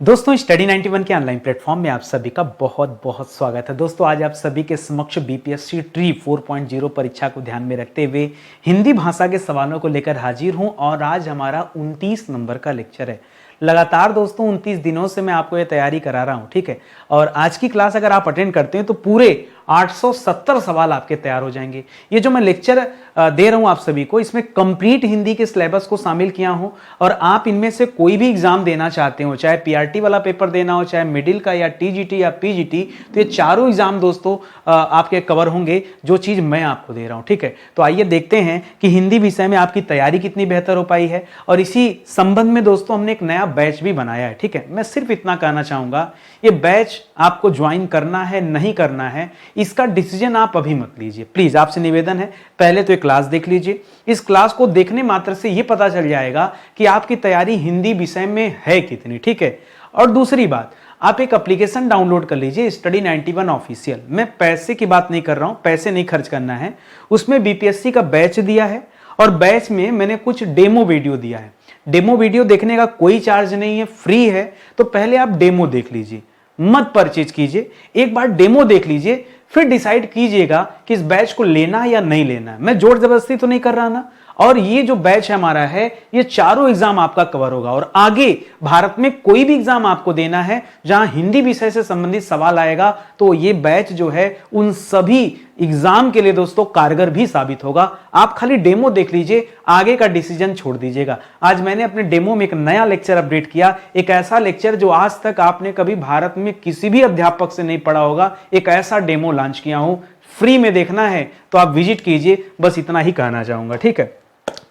दोस्तों स्टडी 91 के online platform में आप सभी का बहुत बहुत स्वागत है। दोस्तों आज आप सभी के समक्ष बीपीएससी ट्री 4.0 परीक्षा को ध्यान में रखते हुए हिंदी भाषा के सवालों को लेकर हाजिर हूं और आज हमारा 29 नंबर का लेक्चर है। लगातार दोस्तों 29 दिनों से मैं आपको ये तैयारी करा रहा हूं, ठीक है। और आज की क्लास अगर आप अटेंड करते हैं तो पूरे 870 सवाल आपके तैयार हो जाएंगे। ये जो मैं लेक्चर दे रहा हूं आप सभी को, इसमें कंप्लीट हिंदी के सिलेबस को शामिल किया हूं और आप इनमें से कोई भी एग्जाम देना चाहते हो, चाहे पीआरटी वाला पेपर देना हो, चाहे मिडिल का या टीजीटी या पीजीटी, तो ये चारों एग्जाम दोस्तों आपके कवर होंगे जो चीज मैं आपको दे रहा हूं, ठीक है। तो आइए देखते हैं कि हिंदी विषय में आपकी तैयारी कितनी बेहतर हो पाई है। और इसी संबंध में दोस्तों हमने एक नया बैच भी बनाया है, ठीक है। मैं सिर्फ इतना कहना चाहूंगा, ये बैच आपको ज्वाइन करना है नहीं करना है इसका डिसीजन आप अभी मत लीजिए। प्लीज आपसे निवेदन है, पहले तो एक क्लास देख लीजिए। इस क्लास को देखने मात्र से यह पता चल जाएगा कि आपकी तैयारी हिंदी विषय में है कितनी, ठीक है। और दूसरी बात, आप एक एप्लीकेशन डाउनलोड कर लीजिए, स्टडी 91 ऑफिशियल। मैं पैसे की बात नहीं कर रहा हूं, पैसे नहीं खर्च करना है। उसमें बीपीएससी का बैच दिया है और बैच में मैंने कुछ डेमो वीडियो दिया है। डेमो वीडियो देखने का कोई चार्ज नहीं है, फ्री है। तो पहले आप डेमो देख लीजिए, मत परचेज कीजिए। एक बार डेमो देख लीजिए, फिर डिसाइड कीजिएगा कि इस बैच को लेना है या नहीं लेना है। मैं जोर जबरदस्ती तो नहीं कर रहा ना। और ये जो बैच है हमारा है, ये चारों एग्जाम आपका कवर होगा। और आगे भारत में कोई भी एग्जाम आपको देना है जहां हिंदी विषय से संबंधित सवाल आएगा, तो ये बैच जो है उन सभी एग्जाम के लिए दोस्तों कारगर भी साबित होगा। आप खाली डेमो देख लीजिए, आगे का डिसीजन छोड़ दीजिएगा। आज मैंने अपने डेमो में एक नया लेक्चर अपडेट किया, एक ऐसा लेक्चर जो आज तक आपने कभी भारत में किसी भी अध्यापक से नहीं पढ़ा होगा। एक ऐसा डेमो लॉन्च किया हूं, फ्री में देखना है तो आप विजिट कीजिए। बस इतना ही कहना चाहूंगा, ठीक है।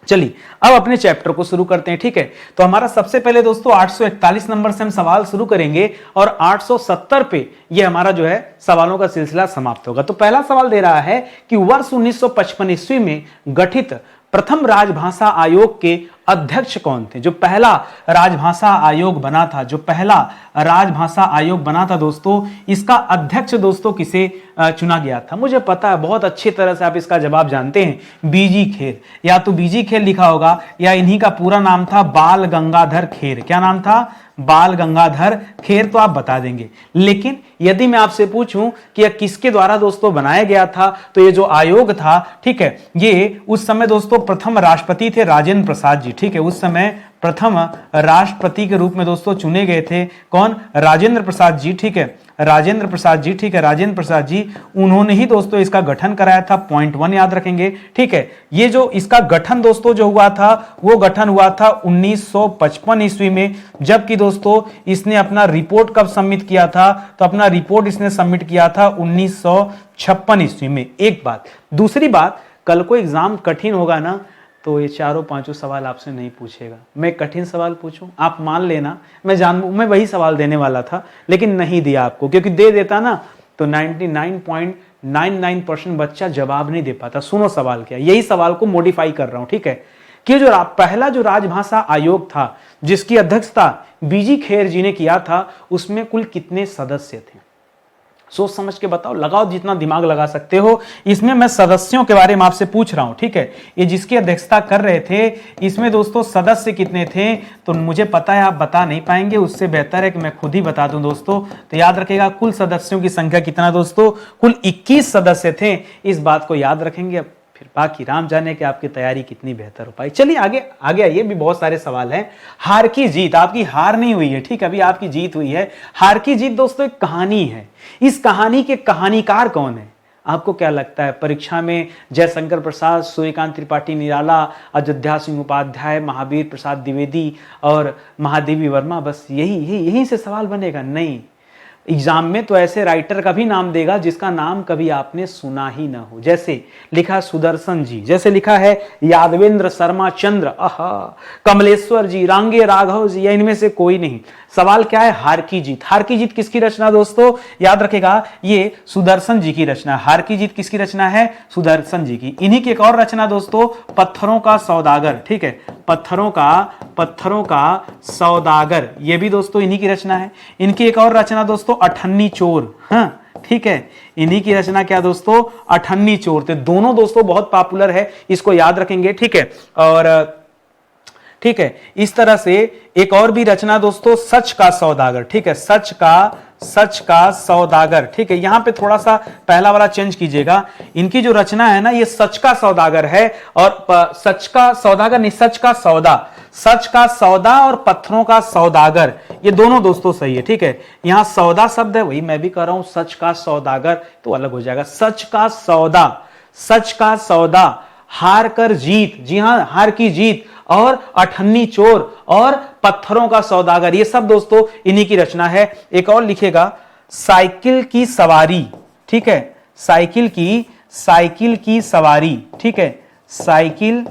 चलिए अब अपने चैप्टर को शुरू करते हैं, ठीक है। तो हमारा सबसे पहले दोस्तों 841 नंबर से हम सवाल शुरू करेंगे और 870 पे ये हमारा जो है सवालों का सिलसिला समाप्त होगा। तो पहला सवाल दे रहा है कि वर्ष 1955 ईस्वी में गठित प्रथम राजभाषा आयोग के अध्यक्ष कौन थे। जो पहला राजभाषा आयोग बना था, जो पहला राजभाषा आयोग बना था दोस्तों, इसका अध्यक्ष दोस्तों किसे चुना गया था। मुझे पता है बहुत अच्छी तरह से आप इसका जवाब जानते हैं, बीजी खेर। या तो बीजी खेर लिखा होगा या इन्हीं का पूरा नाम था बाल गंगाधर खेर। क्या नाम था? बाल गंगाधर खेर। तो आप बता देंगे। लेकिन यदि मैं आपसे पूछूं कि यह किसके द्वारा दोस्तों बनाया गया था, तो ये जो आयोग था, ठीक है, ये उस समय दोस्तों प्रथम राष्ट्रपति थे राजेंद्र प्रसाद जी, ठीक है। उस समय प्रथम राष्ट्रपति के रूप में दोस्तों चुने गए थे कौन? राजेंद्र प्रसाद जी, ठीक है। राजेंद्र प्रसाद जी, ठीक है, राजेंद्र प्रसाद जी। उन्होंने ही दोस्तों इसका गठन कराया था। पॉइंट 1 याद रखेंगे, ठीक है। ये जो इसका गठन दोस्तों जो हुआ था, वो गठन हुआ था 1955 ईस्वी में। जबकि दोस्तों इसने अपना रिपोर्ट कब सबमिट किया था? तो अपना रिपोर्ट इसने सबमिट किया था 1956 ईस्वी में। एक बात। दूसरी बात, कल को एग्जाम कठिन होगा ना, तो ये चारों पांचों सवाल आपसे नहीं पूछेगा। मैं कठिन सवाल पूछूं, आप मान लेना मैं वही सवाल देने वाला था, लेकिन नहीं दिया आपको, क्योंकि दे देता ना तो 99.99% बच्चा जवाब नहीं दे पाता। सुनो सवाल क्या, यही सवाल को मॉडिफाई कर रहा हूं, ठीक है। कि जो पहला जो राजभाषा आयोग था जिसकी अध्यक्षता बीजी खेर जी ने किया था, उसमें कुल कितने सदस्य थे? सोच समझ के बताओ, लगाओ जितना दिमाग लगा सकते हो। इसमें मैं सदस्यों के बारे में आपसे पूछ रहा हूं, ठीक है। ये जिसकी अध्यक्षता कर रहे थे, इसमें दोस्तों सदस्य कितने थे? तो मुझे पता है आप बता नहीं पाएंगे, उससे बेहतर है कि मैं खुद ही बता दूं दोस्तों। तो याद रखेगा, कुल सदस्यों की संख्या कितना दोस्तों? कुल 21 सदस्य थे। इस बात को याद रखेंगे। फिर बाकी राम जाने कि आपकी तैयारी कितनी बेहतर हो पाई। चलिए आगे आइए, भी बहुत सारे सवाल हैं। हार की जीत, आपकी हार नहीं हुई है, ठीक है, अभी आपकी जीत हुई है। हार की जीत दोस्तों एक कहानी है। इस कहानी के कहानीकार कौन है? आपको क्या लगता है? परीक्षा में जयशंकर प्रसाद, सूर्यकांत त्रिपाठी निराला, अयोध्या सिंह उपाध्याय, महावीर प्रसाद द्विवेदी और महादेवी वर्मा, बस यही से सवाल बनेगा? नहीं, एग्जाम में तो ऐसे राइटर का भी नाम देगा जिसका नाम कभी आपने सुना ही ना हो। जैसे लिखा सुदर्शन जी, जैसे लिखा है यादवेंद्र शर्मा चंद्र, कमलेश्वर जी, रांगे राघव जी, या इनमें से कोई नहीं। सवाल क्या है? हार की जीत। हार की जीत किसकी रचना दोस्तों? याद रखेगा, ये सुदर्शन जी की रचना। हार की जीत किसकी रचना है? सुदर्शन जी की। इन्हीं की एक और रचना दोस्तों, पत्थरों का सौदागर, ठीक है, पत्थरों का सौदागर, ये भी दोस्तों इन्हीं की रचना है। इनकी एक और रचना दोस्तों अठन्नी चोर, हाँ, ठीक है, इन्हीं की रचना क्या दोस्तों? अठन्नी चोर थे। दोनों दोस्तों बहुत पॉपुलर है, इसको याद रखेंगे, ठीक है। और ठीक है। इस तरह से एक और भी रचना दोस्तों, सच का सौदागर, ठीक है, सच का सौदागर, ठीक है। यहां पे थोड़ा सा पहला वाला चेंज कीजिएगा, इनकी जो रचना है ना ये सच का सौदागर है, और सच का सौदागर नहीं, सच का सौदा और पत्थरों का सौदागर, ये दोनों दोस्तों सही है, ठीक है। यहां सौदा शब्द है, वही मैं भी कर रहा हूं, सच का सौदागर तो अलग हो जाएगा। सच का सौदा, हार कर जीत, जी हां, हार की जीत, और अठन्नी चोर और पत्थरों का सौदागर, ये सब दोस्तों इन्हीं की रचना है। एक और लिखेगा, साइकिल की सवारी, ठीक है, साइकिल की सवारी, ठीक है, साइकिल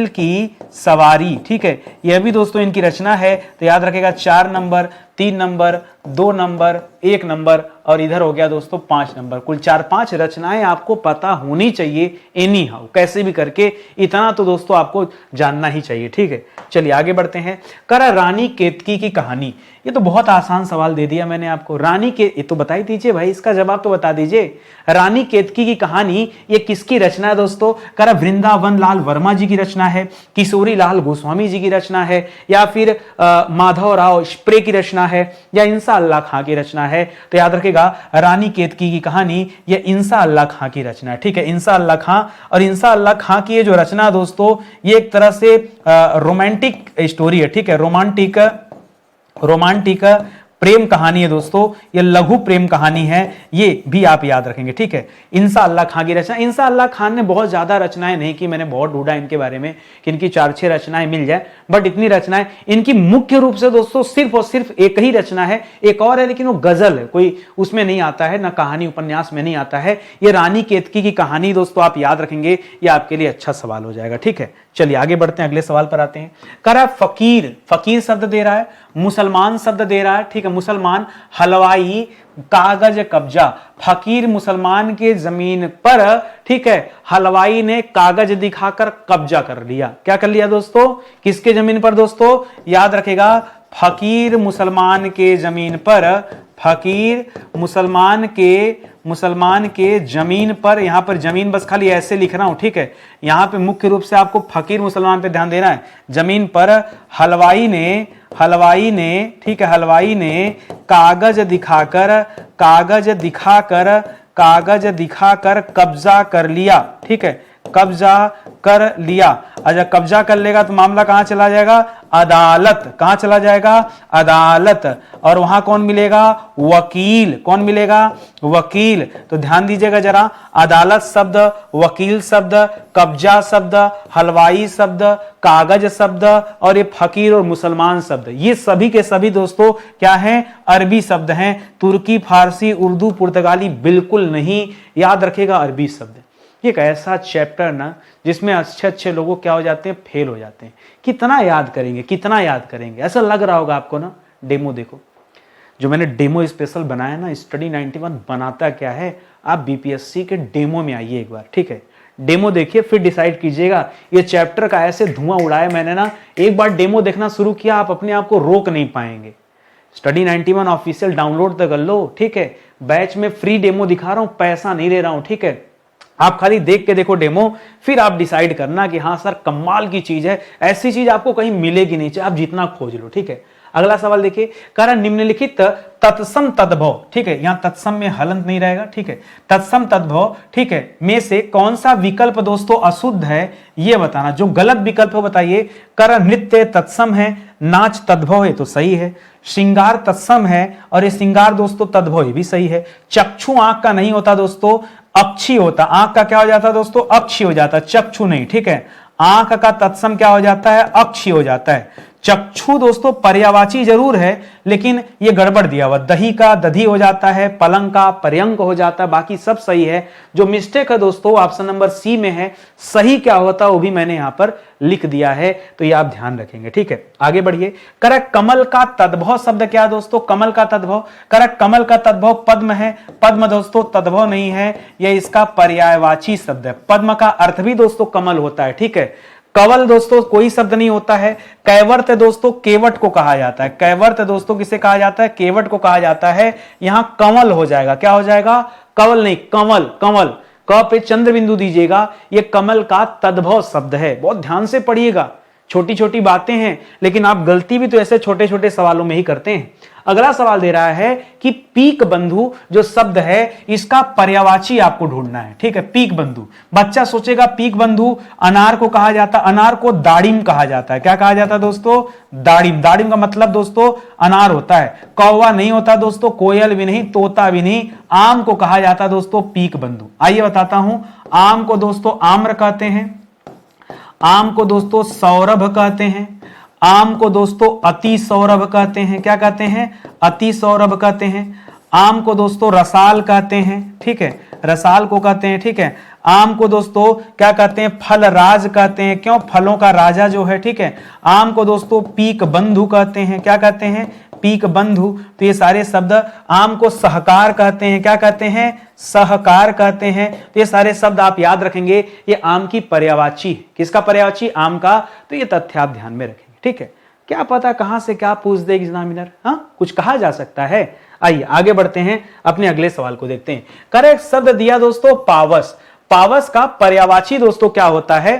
की सवारी, ठीक है। यह भी दोस्तों इनकी रचना है, तो याद रखेगा 4 नंबर, 3 नंबर, 2 नंबर, 1 नंबर, और इधर हो गया दोस्तों 5 नंबर। कुल 4-5 रचनाएं आपको पता होनी चाहिए एनी हाउ, कैसे भी करके, इतना तो दोस्तों आपको जानना ही चाहिए, ठीक है। चलिए आगे बढ़ते हैं। करा रानी केतकी की कहानी, ये तो बहुत आसान सवाल दे दिया मैंने आपको। रानी के, ये तो बता ही दीजिए भाई, इसका जवाब तो बता दीजिए। रानी केतकी की कहानी ये किसकी रचना है दोस्तों? करा वृंदावन लाल वर्मा जी की रचना है, किशोरी लाल गोस्वामी जी की रचना है, या फिर माधवराव स्प्रे की रचना है, या इंसा अल्लाह खां की रचना है? तो याद रखेगा, रानी केतकी की कहानी ये इंसा अल्लाह खां की रचना है, ठीक है, इंसा अल्लाह खां। और इंसा अल्लाह खां की ये जो रचना दोस्तों, ये एक तरह से रोमांटिक स्टोरी है, ठीक है, रोमांटिक प्रेम कहानी है दोस्तों, ये लघु प्रेम कहानी है, ये भी आप याद रखेंगे, ठीक है। इंसा अल्लाह खां की रचना, इंसा अल्लाह खान ने बहुत ज्यादा रचनाएं नहीं की, मैंने बहुत ढूंढा इनके बारे में कि इनकी 4-6 रचनाएं मिल जाए, बट इतनी रचनाएं इनकी मुख्य रूप से दोस्तों सिर्फ और सिर्फ एक ही रचना है, एक और है लेकिन वो गजल है, कोई उसमें नहीं आता है, ना कहानी उपन्यास में नहीं आता है। ये रानी केतकी की कहानी दोस्तों आप याद रखेंगे, ये आपके लिए अच्छा सवाल हो जाएगा, ठीक है। चलिए आगे बढ़ते हैं, अगले सवाल पर आते हैं। करा फकीर शब्द दे रहा है, मुसलमान शब्द दे रहा है, ठीक है, मुसलमान, हलवाई, कागज कब्जा। फकीर मुसलमान के जमीन पर, ठीक है, हलवाई ने कागज दिखाकर कब्जा कर लिया। क्या कर लिया दोस्तों? किसके जमीन पर दोस्तों? याद रखेगा, फकीर मुसलमान के जमीन पर, फकीर मुसलमान के जमीन पर, यहां पर जमीन बस खाली ऐसे लिख रहा हूं, ठीक है। यहां पे मुख्य रूप से आपको फकीर मुसलमान पे ध्यान देना है। जमीन पर हलवाई ने, ठीक है, हलवाई ने कागज दिखाकर कब्जा कर लिया, ठीक है, कब्जा कर लिया। अच्छा, कब्जा कर लेगा तो मामला कहां चला जाएगा? अदालत। कहां चला जाएगा? अदालत। और वहां कौन मिलेगा? वकील। कौन मिलेगा? वकील। तो ध्यान दीजिएगा जरा, अदालत शब्द, वकील शब्द, कब्जा शब्द, हलवाई शब्द, कागज शब्द, और ये फकीर और मुसलमान शब्द, ये सभी के सभी दोस्तों क्या हैं? अरबी शब्द हैं। तुर्की, फारसी, उर्दू, पुर्तगाली बिल्कुल नहीं, याद रखेगा अरबी शब्द। एक ऐसा चैप्टर ना जिसमें अच्छे लोगों क्या हो जाते हैं? फेल हो जाते हैं। कितना याद करेंगे, ऐसा लग रहा होगा आपको ना। डेमो देखो, जो मैंने डेमो स्पेशल बनाया ना, स्टडी 91 बनाता क्या है, आप बीपीएससी के डेमो में आइए एक बार, ठीक है, डेमो देखिए, फिर डिसाइड कीजिएगा। ये चैप्टर का ऐसे धुआं उड़ाया मैंने ना, एक बार डेमो देखना शुरू किया, आप अपने आप को रोक नहीं पाएंगे। स्टडी 91 ऑफिशियल डाउनलोड तो कर लो, ठीक है, बैच में फ्री डेमो दिखा रहा हूं, पैसा नहीं ले रहा हूं, ठीक है। आप खाली देख के देखो डेमो, फिर आप डिसाइड करना कि हाँ सर कमाल की चीज है, ऐसी चीज आपको कहीं मिलेगी नहीं, चाहे आप जितना खोज लो, ठीक है। अगला सवाल देखिए, कारण निम्नलिखित तत्सम तद्भव, ठीक है, यहां तत्सम में हलंत नहीं रहेगा, ठीक है, तत्सम तद्भव, ठीक है, में से कौन सा विकल्प दोस्तों अशुद्ध है, यह बताना। जो गलत विकल्प है बताइए। कर नृत्य तत्सम है, नाच तद्भव है तो सही है, श्रृंगार तत्सम है, और ये श्रृंगार दोस्तों तद्भव भी सही है। चक्षु आंख का नहीं होता दोस्तों, अक्षी होता। आंख का क्या हो जाता है दोस्तों? अक्षी हो जाता, चक्षु नहीं, ठीक है। आंख का तत्सम क्या हो जाता है? अक्षी हो जाता है। चक्षु दोस्तों पर्यायवाची जरूर है, लेकिन ये गड़बड़ दिया हुआ, दही का दधी हो जाता है, पलंग का पर्यंक हो जाता है, बाकी सब सही है। जो मिस्टेक है दोस्तों ऑप्शन नंबर सी में है, सही क्या होता है वो भी मैंने यहां पर लिख दिया है, तो ये आप ध्यान रखेंगे, ठीक है। आगे बढ़िए। करेक्ट, कमल का तद्भव शब्द क्या है दोस्तों? कमल का तद्भव, करेक्ट, कमल का तद्भव पद्म है। पद्म दोस्तों तद्भव नहीं है, यह इसका पर्यायवाची शब्द है। पद्म का अर्थ भी दोस्तों कमल होता है, ठीक है। कवल दोस्तों कोई शब्द नहीं होता है। कैवर्त दोस्तों केवट को कहा जाता है। कैवर्त दोस्तों किसे कहा जाता है? केवट को कहा जाता है। यहां कंवल हो जाएगा, क्या हो जाएगा? कवल नहीं, कंवल। कंवल, क पे चंद्र बिंदु दीजिएगा, यह कमल का तद्भव शब्द है, बहुत ध्यान से पढ़िएगा। छोटी छोटी बातें हैं, लेकिन आप गलती भी तो ऐसे छोटे छोटे सवालों में ही करते हैं। अगला सवाल दे रहा है कि पीक बंधु जो शब्द है इसका पर्यायवाची आपको ढूंढना है। ठीक है, पीक बंधु। बच्चा सोचेगा पीक बंधु अनार को कहा जाता, अनार को दाड़िम कहा जाता है। क्या कहा जाता है दोस्तों? दाड़िम। दाड़िम का मतलब दोस्तों अनार होता है। कौवा नहीं होता दोस्तों, कोयल भी नहीं, तोता भी नहीं। आम को कहा जाता है दोस्तों पीक बंधु। आइए बताता हूं। आम को दोस्तों आम्र कहते हैं, आम को दोस्तों सौरभ कहते हैं, आम को दोस्तों अति सौरभ कहते हैं। क्या कहते हैं? अति सौरभ कहते हैं। आम को दोस्तों रसाल कहते हैं। ठीक है, रसाल को कहते हैं। ठीक है, आम को दोस्तों क्या कहते हैं? फल राज कहते हैं। क्यों? फलों का राजा जो है। ठीक है, आम को दोस्तों पीक बंधु कहते हैं। क्या कहते हैं? पीक बंधु। तो ये सारे शब्द। आम को सहकार कहते हैं। क्या कहते हैं? सहकार कहते हैं। तो ये सारे शब्द आप याद रखेंगे। ये आम की पर्यायवाची। किसका पर्यायवाची? आम का। तो ये तथ्य आप ध्यान में रखेंगे। ठीक है, क्या पता कहां से क्या पूछ दे एग्जामिनर। हाँ, कुछ कहा जा सकता है। आइए आगे बढ़ते हैं, अपने अगले सवाल को देखते हैं। करेक्ट शब्द दिया दोस्तों पावस। पावस का पर्यायवाची दोस्तों क्या होता है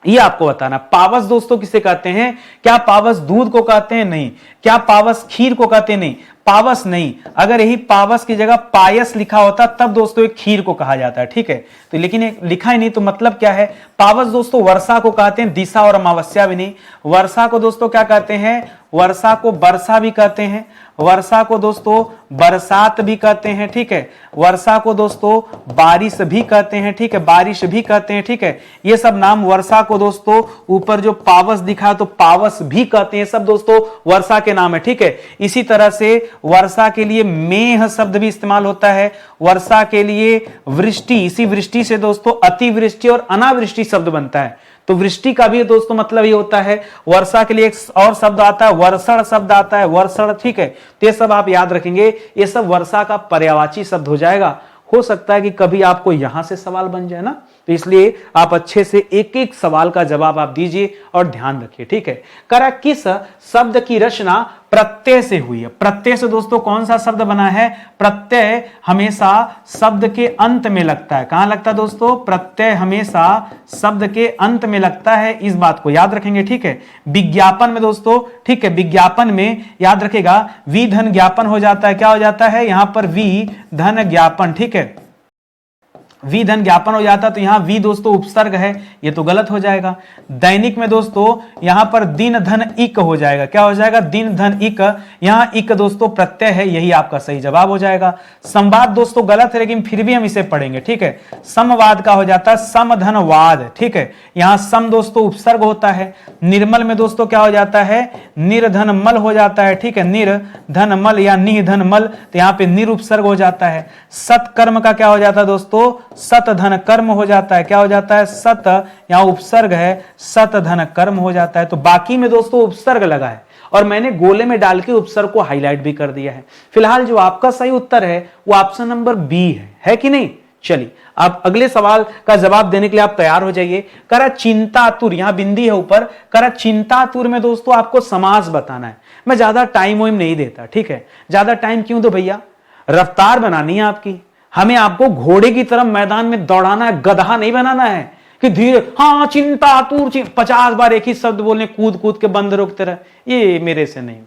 ये आपको बताना। पावस दोस्तों किसे कहते हैं? क्या पावस दूध को कहते हैं? नहीं। क्या पावस खीर को कहते हैं? नहीं। पावस नहीं। अगर यही पावस की जगह पायस लिखा होता तब दोस्तों एक खीर को कहा जाता है। ठीक है, तो लेकिन एक लिखा ही नहीं, तो मतलब क्या है? पावस दोस्तों वर्षा को कहते हैं, दिशा और अमावस्या भी नहीं। वर्षा को दोस्तों क्या कहते हैं? वर्षा को वर्षा भी कहते हैं। वर्षा को दोस्तों बरसात भी कहते हैं। ठीक है, वर्षा को दोस्तों बारिश भी कहते हैं। ठीक है, बारिश भी कहते हैं। ठीक है, ये सब नाम वर्षा को दोस्तों ऊपर जो पावस दिखा तो पावस भी कहते हैं, सब दोस्तों वर्षा के नाम है। ठीक है, इसी तरह से वर्षा के लिए मेघ शब्द भी इस्तेमाल होता है। वर्षा के लिए वृष्टि, इसी वृष्टि से दोस्तों अतिवृष्टि और अनावृष्टि शब्द बनता है। तो वृष्टि का भी दोस्तों मतलब ये होता है। वर्षा के लिए एक और शब्द आता है, वर्षण शब्द आता है, वर्षण। ठीक है, तो ये सब आप याद रखेंगे। ये सब वर्षा का पर्यायवाची शब्द हो जाएगा। हो सकता है कि कभी आपको यहां से सवाल बन जाए ना, तो इसलिए आप अच्छे से एक एक सवाल का जवाब आप दीजिए और ध्यान रखिए। ठीक है, करा किस शब्द की रचना प्रत्यय से हुई है? प्रत्यय से दोस्तों कौन सा शब्द बना है? प्रत्यय हमेशा शब्द के अंत में लगता है। कहां लगता है दोस्तों? प्रत्यय हमेशा शब्द के अंत में लगता है, इस बात को याद रखेंगे। ठीक है, विज्ञापन में दोस्तों, ठीक है, विज्ञापन में याद रखेगा वी धन ज्ञापन हो जाता है। क्या हो जाता है? यहां पर वी धन ज्ञापन। ठीक है, वी धन ज्ञापन हो जाता, तो यहां वी दोस्तों उपसर्ग है, ये तो गलत हो जाएगा। दैनिक में दोस्तों यहां पर दिन धन इक हो जाएगा। क्या हो जाएगा? दिन धन इक। यहां इक दोस्तों प्रत्यय है, यही आपका सही जवाब हो जाएगा। संवाद दोस्तों गलत है, लेकिन फिर भी हम इसे पढ़ेंगे। ठीक है, समवाद का हो जाता है सम धन वाद। ठीक है, यहां सम दोस्तों उपसर्ग होता है। निर्मल में दोस्तों क्या हो जाता है? निर्धन मल हो जाता है। ठीक है, निर्धन मल या निधन मल, तो यहां पे निर उपसर्ग हो जाता है। सत्कर्म का क्या हो जाता है दोस्तों? सत धन कर्म हो जाता है। क्या हो जाता है? सत, यहां उपसर्ग है, सत धन कर्म हो जाता है। तो बाकी में दोस्तों उपसर्ग लगा है और मैंने गोले में डाल के उपसर्ग को हाईलाइट भी कर दिया है। फिलहाल जो आपका सही उत्तर है वो ऑप्शन नंबर बी है कि नहीं? चलिए अब अगले सवाल का जवाब देने के लिए आप तैयार हो जाइए। करा चिंतातुर, यहां बिंदी है ऊपर। करा चिंतातुर में दोस्तों आपको समास बताना है। मैं ज्यादा टाइम वाइम नहीं देता। ठीक है, ज्यादा टाइम क्यों दो भैया? रफ्तार बनानी है आपकी। हमें आपको घोड़े की तरह मैदान में दौड़ाना है, गधा नहीं बनाना है कि धीरे हाँ चिंतातुर 50 बार एक ही शब्द बोलने, कूद कूद के बंदरों की तरह। ये मेरे से नहीं।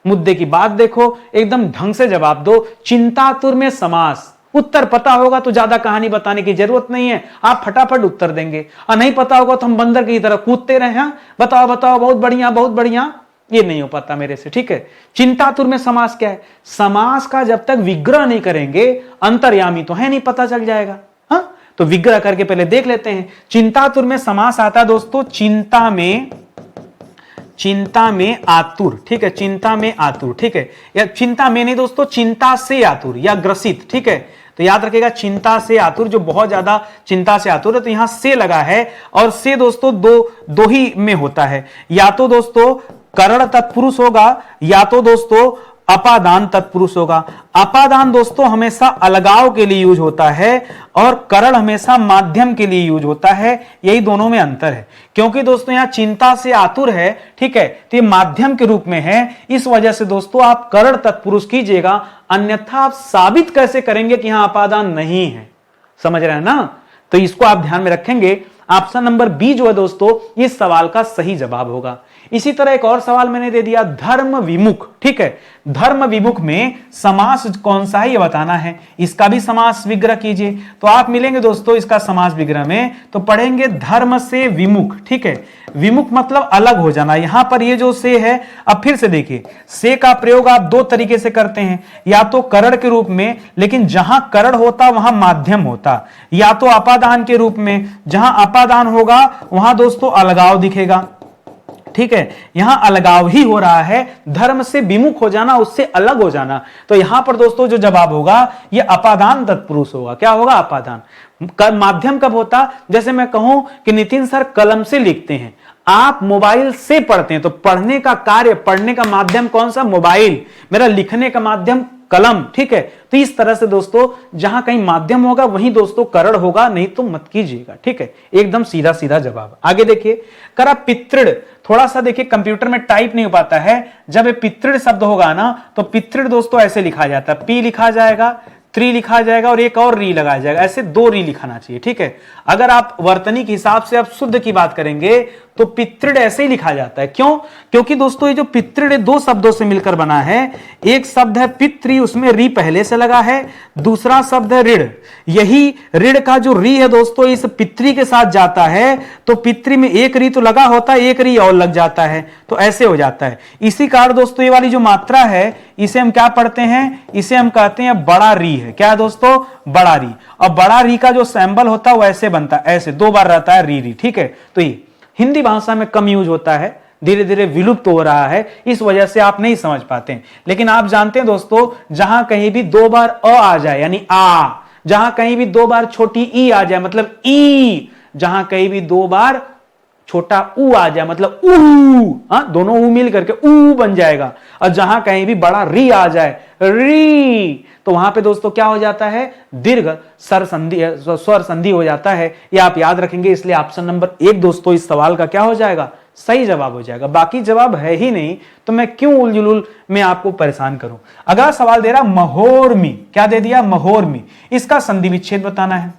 मुद्दे की बात देखो, एकदम ढंग से जवाब दो। चिंतातुर में समास। उत्तर पता होगा तो ज्यादा कहानी बताने की जरूरत नहीं है, आप फटाफट उत्तर देंगे। और नहीं पता होगा तो हम बंदर की तरह कूदते रहे। हाँ बताओ बताओ, बहुत बढ़िया बहुत बढ़िया। ये नहीं हो पाता मेरे से। ठीक है, चिंतातुर में समास क्या है? समास का जब तक विग्रह नहीं करेंगे, अंतर्यामी तो है नहीं, पता चल जाएगा। हाँ, तो विग्रह करके पहले देख लेते हैं। चिंतातुर में समास आता है दोस्तों चिंता में आतुर। ठीक है, चिंता में आतुर। ठीक है, या चिंता में नहीं दोस्तों, चिंता से आतुर या ग्रसित। ठीक है, तो याद रखिएगा चिंता से आतुर, जो बहुत ज्यादा चिंता से आतुर है, तो यहां से लगा है। और से दोस्तों दो ही में होता है, या तो दोस्तों करण तत्पुरुष होगा या तो दोस्तों अपादान तत्पुरुष होगा। अपादान दोस्तों हमेशा अलगाव के लिए यूज होता है और करण हमेशा माध्यम के लिए यूज होता है। यही दोनों में अंतर है, क्योंकि दोस्तों यहां चिंता से आतुर है। ठीक है, तो ये माध्यम के रूप में है, इस वजह से दोस्तों आप करण तत्पुरुष कीजिएगा, अन्यथा आप साबित कैसे करेंगे कि यहां अपादान नहीं है? समझ रहे हैं ना? तो इसको आप ध्यान में रखेंगे। ऑप्शन नंबर बी जो है दोस्तों इस सवाल का सही जवाब होगा। इसी तरह एक और सवाल मैंने दे दिया, धर्म विमुख। ठीक है, धर्म विमुख में समास कौन सा है ये बताना है, इसका भी समास विग्रह कीजिए। तो आप मिलेंगे दोस्तों इसका समास विग्रह में, तो पढ़ेंगे धर्म से विमुख। ठीक है, विमुख मतलब अलग हो जाना। यहां पर ये जो से है, अब फिर से देखिए, से का प्रयोग आप दो तरीके से करते हैं, या तो करण के रूप में, लेकिन जहां करण होता वहां माध्यम होता, या तो अपादान के रूप में, जहां अपादान होगा वहां दोस्तों अलगाव दिखेगा। ठीक है, यहां अलगाव ही हो रहा है, धर्म से विमुख हो जाना, उससे अलग हो जाना। तो यहां पर दोस्तों जो जवाब होगा ये अपादान तत्पुरुष होगा। क्या होगा? अपादान। माध्यम कब होता? जैसे मैं कहूं कि नितिन सर कलम से लिखते हैं, आप मोबाइल से पढ़ते हैं, तो पढ़ने का कार्य, पढ़ने का माध्यम कौन सा? मोबाइल। मेरा लिखने का माध्यम कलम। ठीक है, तो इस तरह से दोस्तों जहां कहीं माध्यम होगा वहीं दोस्तों करण होगा, नहीं तो मत कीजिएगा। ठीक है, एकदम सीधा सीधा जवाब। आगे देखिए, करा पितृण। थोड़ा सा देखिए कंप्यूटर में टाइप नहीं हो पाता है, जब ये पितृण शब्द होगा ना तो पितृण दोस्तों ऐसे लिखा जाता है, पी लिखा जाएगा, त्रि लिखा जाएगा और एक और री लगाया जाएगा, ऐसे दो री लिखाना चाहिए। ठीक है, अगर आप वर्तनी के हिसाब से आप शुद्ध की बात करेंगे तो पितृण ऐसे ही लिखा जाता है। क्यों? क्योंकि दोस्तों ये जो पितृण दो शब्दों से मिलकर बना है, एक शब्द है पितृ, उसमें री पहले से लगा है, दूसरा शब्द है ऋण। यही ऋण का जो री है दोस्तों इस पितृ के साथ जाता है, तो पितृ में एक री तो लगा होता है, एक री और लग जाता है, तो ऐसे हो जाता है। इसी कारण दोस्तों ये वाली जो मात्रा है इसे हम क्या पढ़ते हैं? इसे हम कहते हैं बड़ा री है। क्या है दोस्तों? बड़ा री। और बड़ा री का जो सैंबल होता है वो ऐसे बनता है, ऐसे दो बार रहता है री री। ठीक है, तो ये हिंदी भाषा में कम यूज होता है, धीरे धीरे विलुप्त हो रहा है, इस वजह से आप नहीं समझ पाते हैं। लेकिन आप जानते हैं दोस्तों जहां कहीं भी दो बार अ आ जाए यानी आ, जहां कहीं भी दो बार छोटी ई आ जाए मतलब ई, जहां कहीं भी दो बार छोटा ऊ आ जाए मतलब ऊ, दोनों ऊ मिल करके ऊ बन जाएगा। और जहां कहीं भी बड़ा री आ जाए री, तो वहां पे दोस्तों क्या हो जाता है? दीर्घ स्वर संधि हो जाता है। ये आप याद रखेंगे, इसलिए ऑप्शन नंबर 1 दोस्तों इस सवाल का क्या हो जाएगा? सही जवाब हो जाएगा। बाकी जवाब है ही नहीं तो मैं क्यों उलझुल में आपको परेशान करूं। अगला सवाल दे रहा महोर्मी। क्या दे दिया? महोर्मी। इसका संधि विच्छेद बताना है।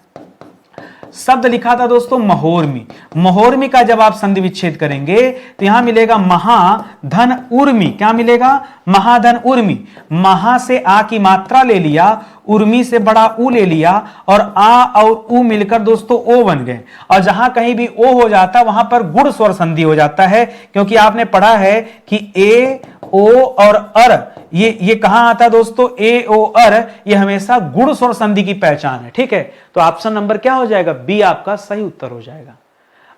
शब्द लिखा था दोस्तों महोर्मी। महोर्मी का जब आप संधि विच्छेद करेंगे तो यहां मिलेगा महाधन उर्मी। क्या मिलेगा? महाधन उर्मी। महा से आ की मात्रा ले लिया, उर्मी से बड़ा ऊ ले लिया, और आ और ऊ मिलकर दोस्तों ओ बन गए। और जहां कहीं भी ओ हो जाता वहां पर गुण स्वर संधि हो जाता है, क्योंकि आपने पढ़ा है कि ए ओ और अर ये कहां आता है दोस्तों? ए ओ अर ये हमेशा गुण स्वर संधि की पहचान है। ठीक है, तो ऑप्शन नंबर क्या हो जाएगा? बी आपका सही उत्तर हो जाएगा।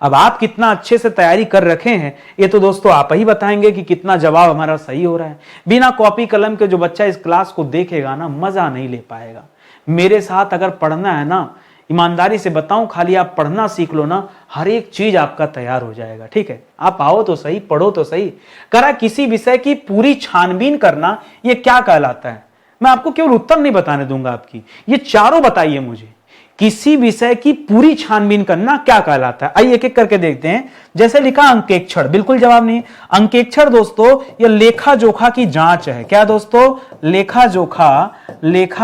अब आप कितना अच्छे से तैयारी कर रखे हैं ये तो दोस्तों आप ही बताएंगे कि कितना जवाब हमारा सही हो रहा है। बिना कॉपी कलम के जो बच्चा इस क्लास को देखेगा ना, मजा नहीं ले पाएगा। मेरे साथ अगर पढ़ना है ना, ईमानदारी से बताऊं, खाली आप पढ़ना सीख लो ना, हर एक चीज आपका तैयार हो जाएगा। ठीक है, आप आओ तो सही, पढ़ो तो सही। करा किसी विषय की पूरी छानबीन करना, ये क्या कहलाता है? मैं आपको केवल उत्तर नहीं बताने दूंगा आपकी, ये चारों बताइए मुझे। किसी विषय की पूरी छानबीन करना क्या कहलाता है? आइए एक एक करके देखते हैं। जैसे लिखा अंकेक्षण, बिल्कुल जवाब नहीं। अंकेक्षण दोस्तों ये लेखा जोखा की जांच है। क्या दोस्तों? लेखा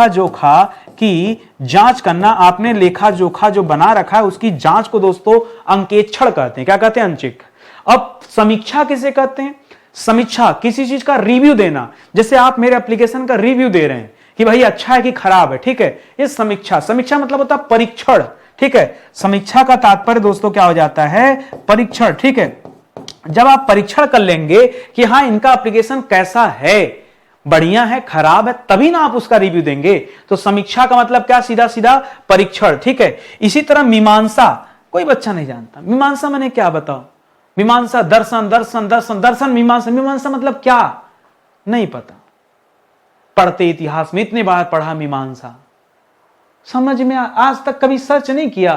जोखा की जांच करना। आपने लेखा जोखा जो बना रखा है उसकी जांच को दोस्तों अंकेक्षण कहते हैं। क्या कहते हैं? अंचिक। अब समीक्षा किसे कहते हैं? समीक्षा किसी चीज का रिव्यू देना। जैसे आप मेरे एप्लीकेशन का रिव्यू दे रहे हैं कि भाई अच्छा है कि खराब है। ठीक है, ये समीक्षा। समीक्षा मतलब होता है परीक्षण। ठीक है, समीक्षा का तात्पर्य दोस्तों क्या हो जाता है? परीक्षण। ठीक है, जब आप परीक्षण कर लेंगे कि हाँ इनका एप्लीकेशन कैसा है, बढ़िया है, खराब है, तभी ना आप उसका रिव्यू देंगे। तो समीक्षा का मतलब क्या? सीधा सीधा परीक्षण। ठीक है, इसी तरह मीमांसा, कोई बच्चा नहीं जानता मीमांसा मैंने क्या बताओ? मीमांसा दर्शन दर्शन दर्शन दर्शन मीमांसा। मीमांसा मतलब क्या? नहीं पता। पढ़ते इतिहास में इतने बार पढ़ा मीमांसा, समझ में आज तक कभी सर्च नहीं किया।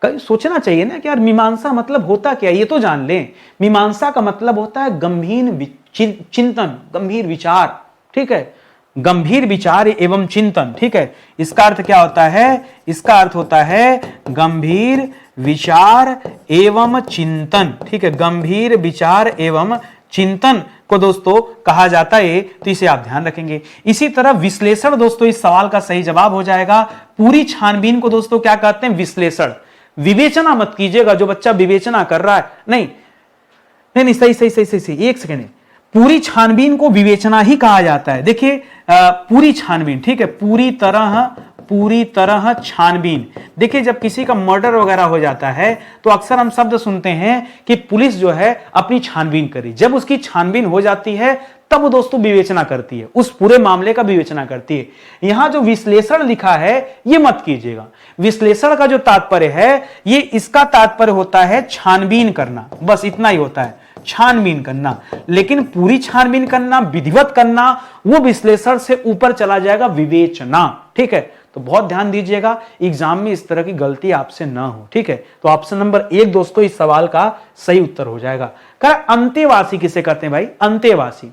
कभी सोचना चाहिए ना कि यार मीमांसा मतलब होता क्या, ये तो जान लें। मीमांसा का मतलब होता है गंभीर चिंतन, गंभीर विचार। ठीक है, गंभीर विचार एवं चिंतन। ठीक है, इसका अर्थ क्या होता है? इसका अर्थ होता है गंभीर विचार एवं चिंतन। ठीक है, गंभीर विचार एवं चिंतन को दोस्तों कहा जाता है, तो इसे आप ध्यान रखेंगे। इसी तरह विश्लेषण दोस्तों इस सवाल का सही जवाब हो जाएगा। पूरी छानबीन को दोस्तों क्या कहते हैं? विश्लेषण। विवेचना मत कीजिएगा, जो बच्चा विवेचना कर रहा है, नहीं नहीं नहीं, सही सही सही सही सही, एक सेकेंड। पूरी छानबीन को विवेचना ही कहा जाता है। देखिए पूरी छानबीन, ठीक है, पूरी तरह छानबीन। देखिए जब किसी का मर्डर वगैरह हो जाता है तो अक्सर हम शब्द सुनते हैं कि पुलिस जो है अपनी छानबीन करी। जब उसकी छानबीन हो जाती है तब वो दोस्तों विवेचना करती है, उस पूरे मामले का विवेचना करती है। यहां जो विश्लेषण लिखा है ये मत कीजिएगा। विश्लेषण का जो तात्पर्य है, ये इसका तात्पर्य होता है छानबीन करना, बस इतना ही होता है, छानबीन करना। लेकिन पूरी छानबीन करना, विधिवत करना, वो विश्लेषण से ऊपर चला जाएगा, विवेचना। ठीक है, तो बहुत ध्यान दीजिएगा, एग्जाम में इस तरह की गलती आपसे ना हो। ठीक है, तो ऑप्शन नंबर 1 दोस्तों इस सवाल का सही उत्तर हो जाएगा। कर अंतेवासी किसे कहते हैं भाई? अंतेवासी।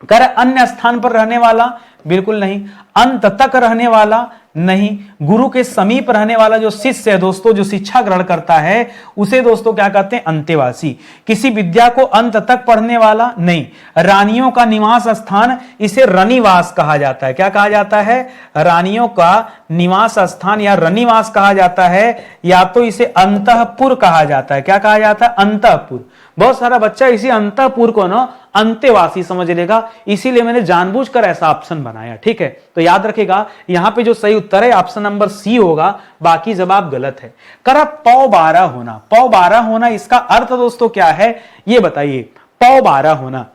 कर अन्य स्थान पर रहने वाला? बिल्कुल नहीं। अंत तक रहने वाला? नहीं। गुरु के समीप रहने वाला जो शिष्य है दोस्तों, जो शिक्षा ग्रहण करता है, उसे दोस्तों क्या कहते हैं? अंतेवासी। किसी विद्या को अंत तक पढ़ने वाला? नहीं। रानियों का निवास स्थान, इसे रनिवास कहा जाता है। क्या कहा जाता है? रानियों का निवास स्थान या रनिवास कहा जाता है, या तो इसे अंतःपुर कहा जाता है। क्या कहा जाता है? अंतःपुर। बहुत सारा बच्चा इसी अंतःपुर को ना अंतेवासी समझ लेगा, इसीलिए मैंने जानबूझकर ऐसा ऑप्शन बनाया। ठीक है, तो याद रखेगा यहां पे जो सही उत्तर है ऑप्शन नंबर सी होगा, बाकी जवाब गलत है। करा पौ 12 होना। पौ 12 होना, इसका अर्थ दोस्तों क्या है ये बताइए? पौ 12 होना।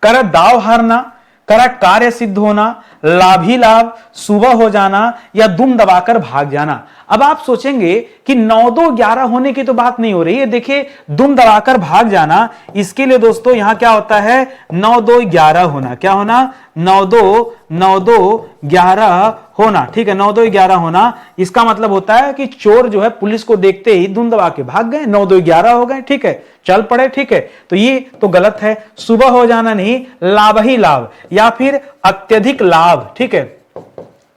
करा दाव हारना, करा कार्य सिद्ध होना, लाभ ही लाभ, सुबह हो जाना, या दुम दबाकर भाग जाना। अब आप सोचेंगे कि 9 2 11 होने की तो बात नहीं हो रही है। देखिए दुम दबाकर भाग जाना, इसके लिए दोस्तों यहां क्या होता है? 9 2 11 होना। क्या होना? 9 2 11 होना। ठीक है, 9 2 11 होना, इसका मतलब होता है कि चोर जो है पुलिस को देखते ही दुम दबा के भाग गए, 9 2 11 हो गए। ठीक है, चल पड़े। ठीक है, तो ये तो गलत है। सुबह हो जाना नहीं, लाभ ही लाभ, या फिर अत्यधिक लाभ। ठीक है,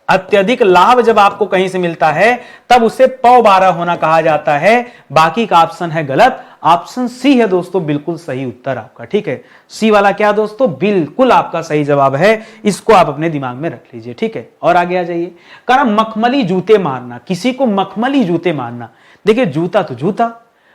अत्यधिक लाभ जब आपको कहीं से मिलता है तब उसे पौ 12 होना कहा जाता है। बाकी का ऑप्शन है गलत। ऑप्शन सी है दोस्तों बिल्कुल सही उत्तर आपका। ठीक है, सी वाला क्या दोस्तों? बिल्कुल आपका सही जवाब है। इसको आप अपने दिमाग में रख लीजिए। ठीक है, और आगे आ जाइए। करा मखमली जूते मारना। किसी को मखमली जूते मारना, देखिए जूता तो जूता,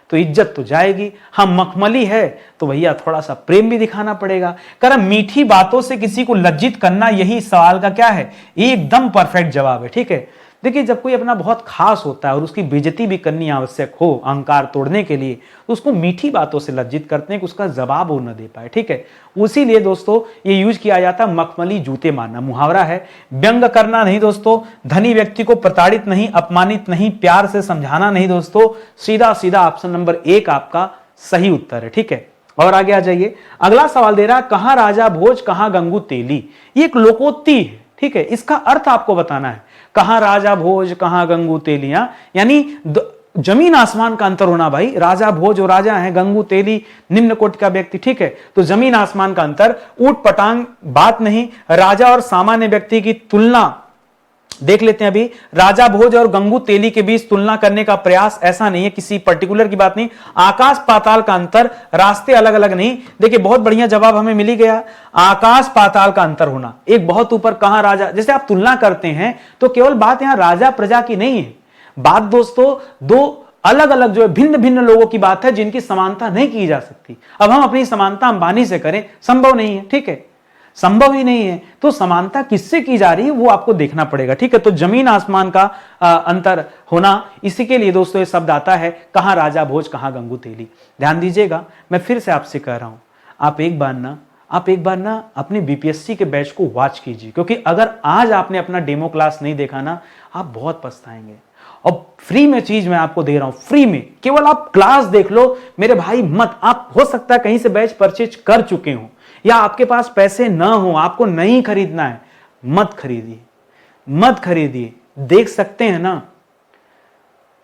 तो इज्जत तो जाएगी। हाँ मखमली है तो भैया थोड़ा सा प्रेम भी दिखाना पड़ेगा। करा मीठी बातों से किसी को लज्जित करना, यही सवाल का क्या है? एकदम परफेक्ट जवाब है। ठीक है, देखिए जब कोई अपना बहुत खास होता है और उसकी बेइज्जती भी करनी आवश्यक हो अहंकार तोड़ने के लिए, तो उसको मीठी बातों से लज्जित करते हैं कि उसका जवाब वो न दे पाए। ठीक है, उसी लिए दोस्तों ये यूज किया जाता है मखमली जूते मारना, मुहावरा है। व्यंग करना नहीं दोस्तों, धनी व्यक्ति को प्रताड़ित नहीं, अपमानित नहीं, प्यार से समझाना नहीं दोस्तों। सीधा सीधा ऑप्शन नंबर 1 आपका सही उत्तर है। ठीक है, और आगे आ जाइए। अगला सवाल दे रहा है कहां राजा भोज कहां गंगू तेली। ये एक लोकोक्ति है। ठीक है, इसका अर्थ आपको बताना है। कहां राजा भोज कहां गंगू तेलियां, यानी जमीन आसमान का अंतर होना भाई। राजा भोज और राजा है, गंगू तेली निम्न कोटि का व्यक्ति। ठीक है, तो जमीन आसमान का अंतर, ऊट पटांग बात नहीं। राजा और सामान्य व्यक्ति की तुलना देख लेते हैं अभी। राजा भोज और गंगू तेली के बीच तुलना करने का प्रयास, ऐसा नहीं है, किसी पर्टिकुलर की बात नहीं। आकाश पाताल का अंतर, रास्ते अलग अलग नहीं। देखिए बहुत बढ़िया जवाब हमें मिल ही गया। आकाश पाताल का अंतर होना, एक बहुत ऊपर कहां राजा, जैसे आप तुलना करते हैं तो केवल बात यहां राजा प्रजा की नहीं है, बात दोस्तों दो अलग अलग जो है भिन्न भिन्न लोगों की बात है जिनकी समानता नहीं की जा सकती। अब हम अपनी समानता अंबानी से करें, संभव नहीं है। ठीक है, संभव ही नहीं है, तो समानता किससे की जा रही है वो आपको देखना पड़ेगा। ठीक है, तो जमीन आसमान का अंतर होना, इसी के लिए दोस्तों ये शब्द आता है कहां राजा भोज कहां गंगू तेली। ध्यान दीजिएगा, मैं फिर से आपसे कह रहा हूं, आप एक बार ना अपने बीपीएससी के बैच को वॉच कीजिए, क्योंकि अगर आज आपने अपना डेमो क्लास नहीं देखा ना, आप बहुत पछताएंगे। और फ्री में चीज मैं आपको दे रहा हूं, फ्री में, केवल आप क्लास देख लो मेरे भाई। मत, आप हो सकता है कहीं से बैच परचेज कर चुके हो या आपके पास पैसे ना हो, आपको नहीं खरीदना है, मत खरीदिए। देख सकते हैं ना,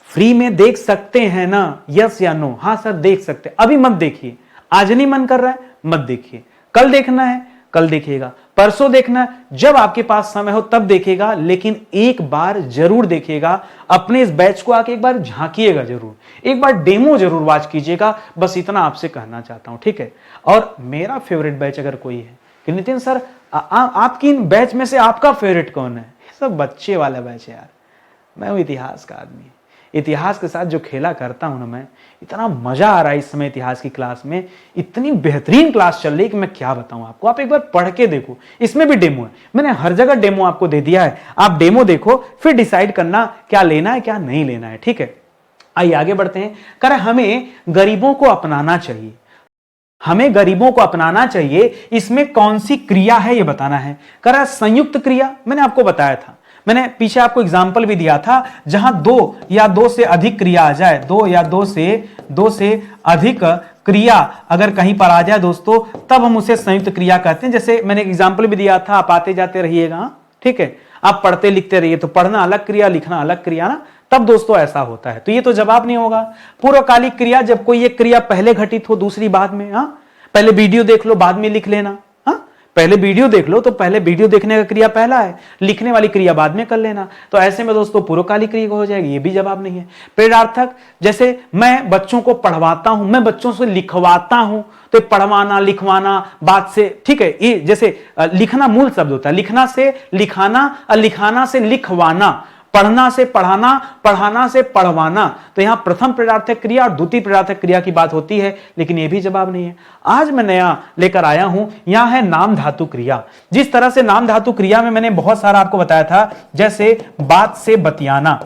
फ्री में देख सकते हैं ना, यस या नो? हाँ सर देख सकते, अभी मत देखिए। आज नहीं मन कर रहा है मत देखिए, कल देखना है कल देखिएगा, परसों देखना है, जब आपके पास समय हो तब देखिएगा, लेकिन एक बार जरूर देखिएगा। अपने इस बैच को आके एक बार झांकिएगा जरूर, एक बार डेमो जरूर वॉच कीजिएगा। बस इतना आपसे कहना चाहता हूं। ठीक है, और मेरा फेवरेट बैच अगर कोई है कि नितिन सर आपकी इन बैच में से आपका फेवरेट कौन है? सब बच्चे वाला बैच है यार, मैं हूं इतिहास का आदमी। इतिहास के साथ जो खेला करता हूं ना मैं, इतना मजा आ रहा है इस समय इतिहास की क्लास में, इतनी बेहतरीन क्लास चल रही है कि मैं क्या बताऊं आपको। आप एक बार पढ़ के देखो, इसमें भी डेमो है, मैंने हर जगह डेमो आपको दे दिया है। आप डेमो देखो, फिर डिसाइड करना क्या लेना है क्या नहीं लेना है, ठीक है। आइए आगे बढ़ते हैं। कह रहा हमें गरीबों को अपनाना चाहिए, हमें गरीबों को अपनाना चाहिए, इसमें कौन सी क्रिया है ये बताना है। कह रहा संयुक्त क्रिया, मैंने आपको बताया था, मैंने पीछे आपको एग्जाम्पल भी दिया था, जहां दो या दो से अधिक क्रिया आ जाए, दो या दो से अधिक क्रिया अगर कहीं पर आ जाए दोस्तों, तब हम उसे संयुक्त क्रिया कहते हैं। जैसे मैंने एग्जाम्पल भी दिया था, आप आते जाते रहिएगा, ठीक है, आप पढ़ते लिखते रहिए, तो पढ़ना अलग क्रिया, लिखना अलग क्रिया ना, तब दोस्तों ऐसा होता है। तो ये तो जवाब नहीं होगा। पूर्वकालिक क्रिया, जब कोई एक क्रिया पहले घटित हो दूसरी बाद में, हाँ, पहले वीडियो देख लो बाद में लिख लेना, हाँ, पहले वीडियो देख लो तो पहले वीडियो देखने का क्रिया पहला है, लिखने वाली क्रिया बाद में कर लेना। तो ऐसे में दोस्तों पूर्वकालिक क्रिया हो जाएगी, ये भी जवाब नहीं है। प्रेरणार्थक, जैसे मैं बच्चों को पढ़वाता हूं, मैं बच्चों से लिखवाता हूं, तो पढ़वाना लिखवाना बात से, ठीक है, ये जैसे लिखना मूल शब्द होता है, लिखना से लिखाना और लिखाना से लिखवाना, पढ़ना से पढ़ाना, पढ़ाना से पढ़वाना। तो यहां प्रथम प्रेरणार्थक क्रिया और द्वितीय प्रेरणार्थक क्रिया की बात होती है, लेकिन यह भी जवाब नहीं है। आज मैं नया लेकर आया हूं, यहां है नाम धातु क्रिया। जिस तरह से नाम धातु क्रिया में मैंने बहुत सारा आपको बताया था, जैसे बात से बतियाना,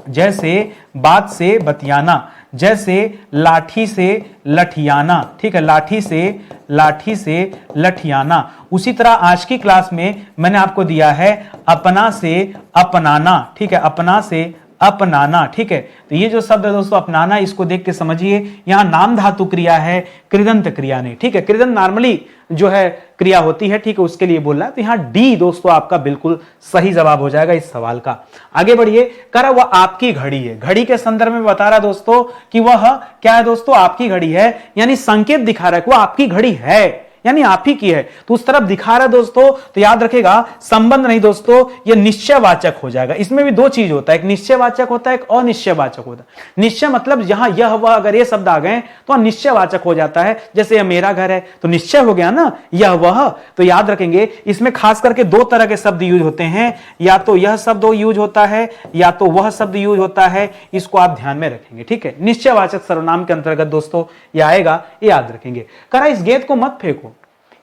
जैसे बात से बतियाना, जैसे लाठी से लठियाना, ठीक है, लाठी से लठियाना। उसी तरह आज की क्लास में मैंने आपको दिया है अपना से अपनाना, ठीक है, अपना से अपनाना, ठीक है। तो ये जो शब्द है दोस्तों अपनाना, इसको देख के समझिए, यहां नाम धातु क्रिया है, कृदंत क्रिया नहीं, ठीक है। कृदंत नॉर्मली जो है क्रिया होती है, ठीक है, उसके लिए बोल रहा है। तो यहां डी दोस्तों आपका बिल्कुल सही जवाब हो जाएगा इस सवाल का। आगे बढ़िए। कह रहा वह आपकी घड़ी है, घड़ी के संदर्भ में बता रहा दोस्तों कि वह क्या है दोस्तों, आपकी घड़ी है, यानी संकेत दिखा रहा है कि वह आपकी घड़ी है, यानी आप ही की है, तो उस तरफ दिखा रहा है दोस्तों। तो याद रखेगा संबंध नहीं दोस्तों, यह निश्चयवाचक हो जाएगा। इसमें भी दो चीज होता है, एक निश्चयवाचक होता है, एक अनिश्चयवाचक होता है। निश्चय मतलब जहां यह वह अगर ये शब्द आ गए तो निश्चयवाचक हो जाता है। जैसे यह मेरा घर है तो निश्चय हो गया ना, यह वह। तो याद रखेंगे इसमें खास करके दो तरह के शब्द यूज होते हैं, या तो यह शब्द यूज होता है या तो वह शब्द यूज होता है, इसको आप ध्यान में रखेंगे, ठीक है। निश्चयवाचक सर्वनाम के अंतर्गत दोस्तों यह आएगा, ये याद रखेंगे। कह रहा इस गेंद को मत फेंको,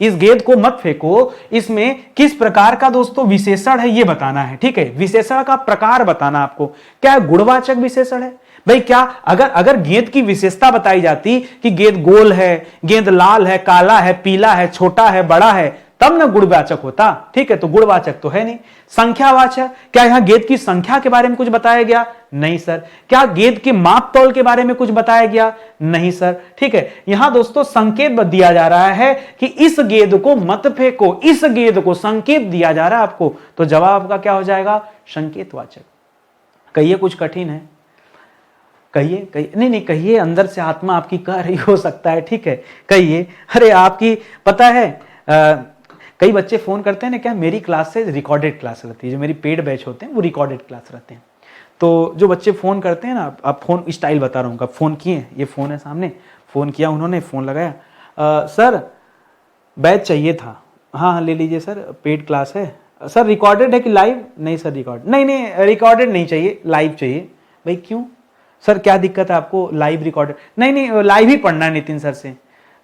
इस गेंद को मत फेंको, इसमें किस प्रकार का दोस्तों विशेषण है ये बताना है, ठीक है। विशेषण का प्रकार बताना आपको, क्या गुणवाचक विशेषण है भाई, क्या अगर गेंद की विशेषता बताई जाती कि गेंद गोल है, गेंद लाल है, काला है, पीला है, छोटा है, बड़ा है, तब ना गुणवाचक होता, ठीक है। तो गुणवाचक तो है नहीं। संख्यावाचक, क्या यहां गेंद की संख्या के बारे में कुछ बताया गया? नहीं सर। क्या गेंद के माप तौल के बारे में कुछ बताया गया? नहीं सर, ठीक है। यहां दोस्तों संकेत दिया जा रहा है कि इस गेंद को मत फेंको, इस गेंद को संकेत दिया जा रहा है आपको। तो जवाब आपका क्या हो जाएगा? संकेतवाचक। कहिए कुछ कठिन है, कहिए कहिए, नहीं कहिए, अंदर से आत्मा आपकी कह रही हो सकता है, ठीक है, कहिए। अरे आपकी पता है कई बच्चे फोन करते हैं ना, क्या मेरी क्लास से रिकॉर्डेड क्लास रहती है, जो मेरी पेड बैच होते हैं वो रिकॉर्डेड क्लास रहते हैं। तो जो बच्चे फ़ोन करते हैं ना, आप फ़ोन स्टाइल बता रहा हूँ, फ़ोन किए, ये फ़ोन है सामने, फ़ोन किया उन्होंने, फ़ोन लगाया, सर बैच चाहिए था, हाँ ले लीजिए सर, पेड क्लास है सर, रिकॉर्डेड है कि लाइव? नहीं सर रिकॉर्ड नहीं रिकॉर्डेड नहीं चाहिए, लाइव चाहिए। भाई क्यों सर, क्या दिक्कत है आपको? लाइव रिकॉर्डेड नहीं लाइव ही पढ़ना है नितिन सर से।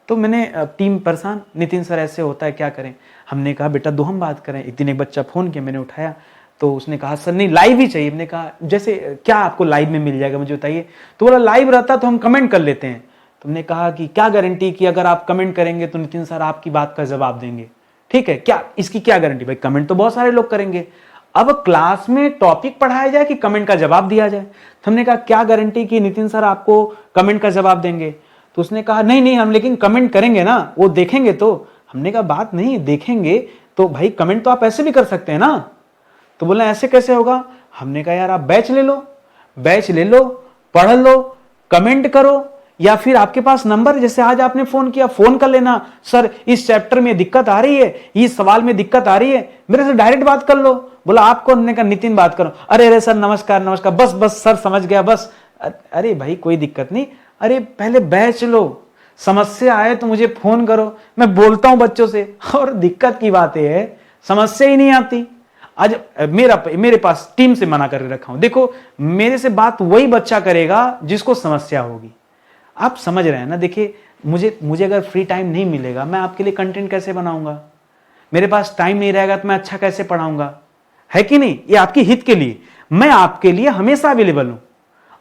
तो मैंने टीम परेशान, नितिन सर ऐसे होता है क्या करें? हमने कहा बेटा दो हम बात करें। एक दिन एक बच्चा फ़ोन किया, मैंने उठाया, तो उसने कहा सर नहीं लाइव ही चाहिए। मैंने कहा जैसे क्या आपको लाइव में मिल जाएगा मुझे बताइए। तो बोला लाइव रहता तो हम कमेंट कर लेते हैं। तुमने कहा कि क्या गारंटी कि अगर आप कमेंट करेंगे तो नितिन सर आपकी बात का जवाब देंगे, ठीक है, क्या इसकी क्या गारंटी? भाई कमेंट तो बहुत सारे लोग करेंगे, अब क्लास में टॉपिक पढ़ाया जाए कि कमेंट का जवाब दिया जाए। तो हमने कहा क्या गारंटी कि नितिन सर आपको कमेंट का जवाब देंगे? तो उसने कहा नहीं हम लेकिन कमेंट करेंगे ना, वो देखेंगे तो। हमने कहा बात नहीं, देखेंगे तो भाई कमेंट तो आप ऐसे भी कर सकते हैं ना। तो बोला ऐसे कैसे होगा? हमने कहा यार आप बैच ले लो, पढ़ लो, कमेंट करो, या फिर आपके पास नंबर, जैसे आज आपने फोन किया, फोन कर लेना, सर इस चैप्टर में दिक्कत आ रही है, इस सवाल में दिक्कत आ रही है, मेरे से डायरेक्ट बात कर लो। बोला आप कौन? ने कहा नितिन बात करो। अरे सर नमस्कार, बस सर समझ गया बस। अरे भाई कोई दिक्कत नहीं, अरे पहले बैच लो, समस्या आए तो मुझे फोन करो, मैं बोलता हूं बच्चों से। और दिक्कत की बात यह है समस्या ही नहीं आती, आज मेरे पास टीम से मना करके रखा हूं, देखो मेरे से बात वही बच्चा करेगा जिसको समस्या होगी। आप समझ रहे हैं ना। देखिए मुझे अगर फ्री टाइम नहीं मिलेगा, मैं आपके लिए कंटेंट कैसे बनाऊंगा? मेरे पास टाइम नहीं रहेगा तो मैं अच्छा कैसे पढ़ाऊंगा? है कि नहीं? ये आपके हित के लिए। मैं आपके लिए हमेशा अवेलेबल हूं।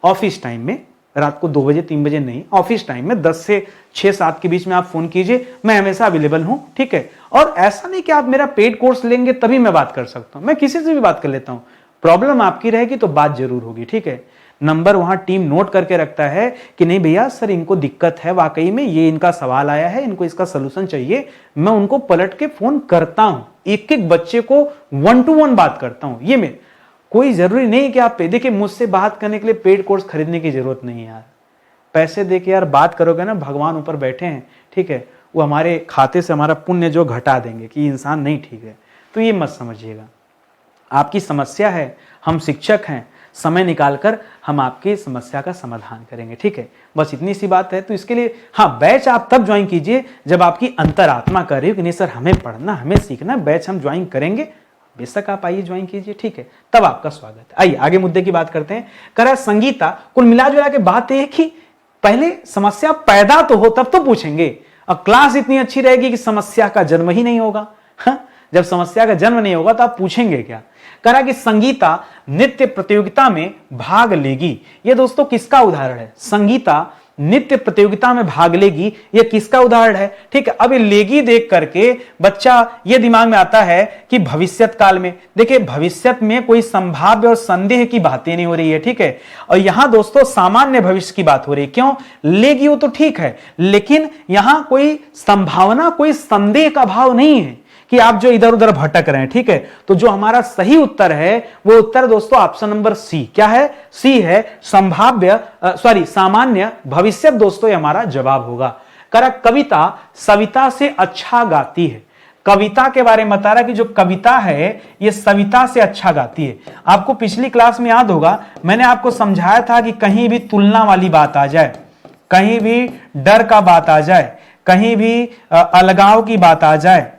ऑफिस टाइम में, रात को 2 बजे 3 बजे नहीं, ऑफिस टाइम में 10 से 6-7 के बीच में आप फोन कीजिए, मैं हमेशा अवेलेबल हूं, ठीक है। और ऐसा नहीं कि आप मेरा पेड कोर्स लेंगे तभी मैं बात कर सकता हूं, मैं किसी से भी बात कर लेता हूं। प्रॉब्लम आपकी रहेगी तो बात जरूर होगी, ठीक है। नंबर वहां टीम नोट करके रखता है कि नहीं भैया सर इनको दिक्कत है, वाकई में ये इनका सवाल आया है, इनको इसका सोल्यूशन चाहिए। मैं उनको पलट के फोन करता हूं, एक एक बच्चे को 1 to 1 बात करता हूं। ये मैं कोई जरूरी नहीं कि आप देखिए मुझसे बात करने के लिए पेड कोर्स खरीदने की जरूरत नहीं है यार। पैसे दे के यार बात करोगे ना, भगवान ऊपर बैठे हैं, ठीक है, वो हमारे खाते से हमारा पुण्य जो घटा देंगे कि इंसान नहीं ठीक है। तो ये मत समझिएगा, आपकी समस्या है, हम शिक्षक हैं, समय निकालकर हम आपकी समस्या का समाधान करेंगे, ठीक है। बस इतनी सी बात है। तो इसके लिए हाँ, बैच आप तब ज्वाइन कीजिए जब आपकी अंतरात्मा कह रही हो कि नहीं सर हमें पढ़ना, हमें सीखना, बैच हम ज्वाइन करेंगे। बेशक आप आइए ज्वाइन कीजिए, ठीक है, तब आपका स्वागत है। आइए आगे मुद्दे की बात करते हैं। करा संगीता, कुल मिला जुला के बात एक ही, पहले समस्या पैदा तो हो तब तो पूछेंगे। अब क्लास इतनी अच्छी रहेगी कि समस्या का जन्म ही नहीं होगा। हाँ? जब समस्या का जन्म नहीं होगा तो आप पूछेंगे क्या? करा कि संगीता नृत्य प्रतियोगिता में भाग लेगी। ये दोस्तों किसका उदाहरण है? संगीता नृत्य प्रतियोगिता में भाग लेगी, ये किसका उदाहरण है? ठीक है। अब लेगी देख करके बच्चा ये दिमाग में आता है कि भविष्यत काल में, देखिए भविष्यत में कोई संभाव्य और संदेह की बातें नहीं हो रही है, ठीक है। और यहां दोस्तों सामान्य भविष्य की बात हो रही है। क्यों लेगी? वो तो ठीक है, लेकिन यहां कोई संभावना, कोई संदेह का भाव नहीं है कि आप जो इधर उधर भटक रहे हैं, ठीक है। तो जो हमारा सही उत्तर है वो उत्तर दोस्तों ऑप्शन नंबर सी। क्या है? सी है संभाव्य, सामान्य भविष्य। दोस्तों ये हमारा जवाब होगा। करा कविता सविता से अच्छा गाती है। कविता के बारे में बता रहा कि जो कविता है ये सविता से अच्छा गाती है। आपको पिछली क्लास में याद होगा, मैंने आपको समझाया था कि कहीं भी तुलना वाली बात आ जाए, कहीं भी डर का बात आ जाए, कहीं भी अलगाव की बात आ जाए,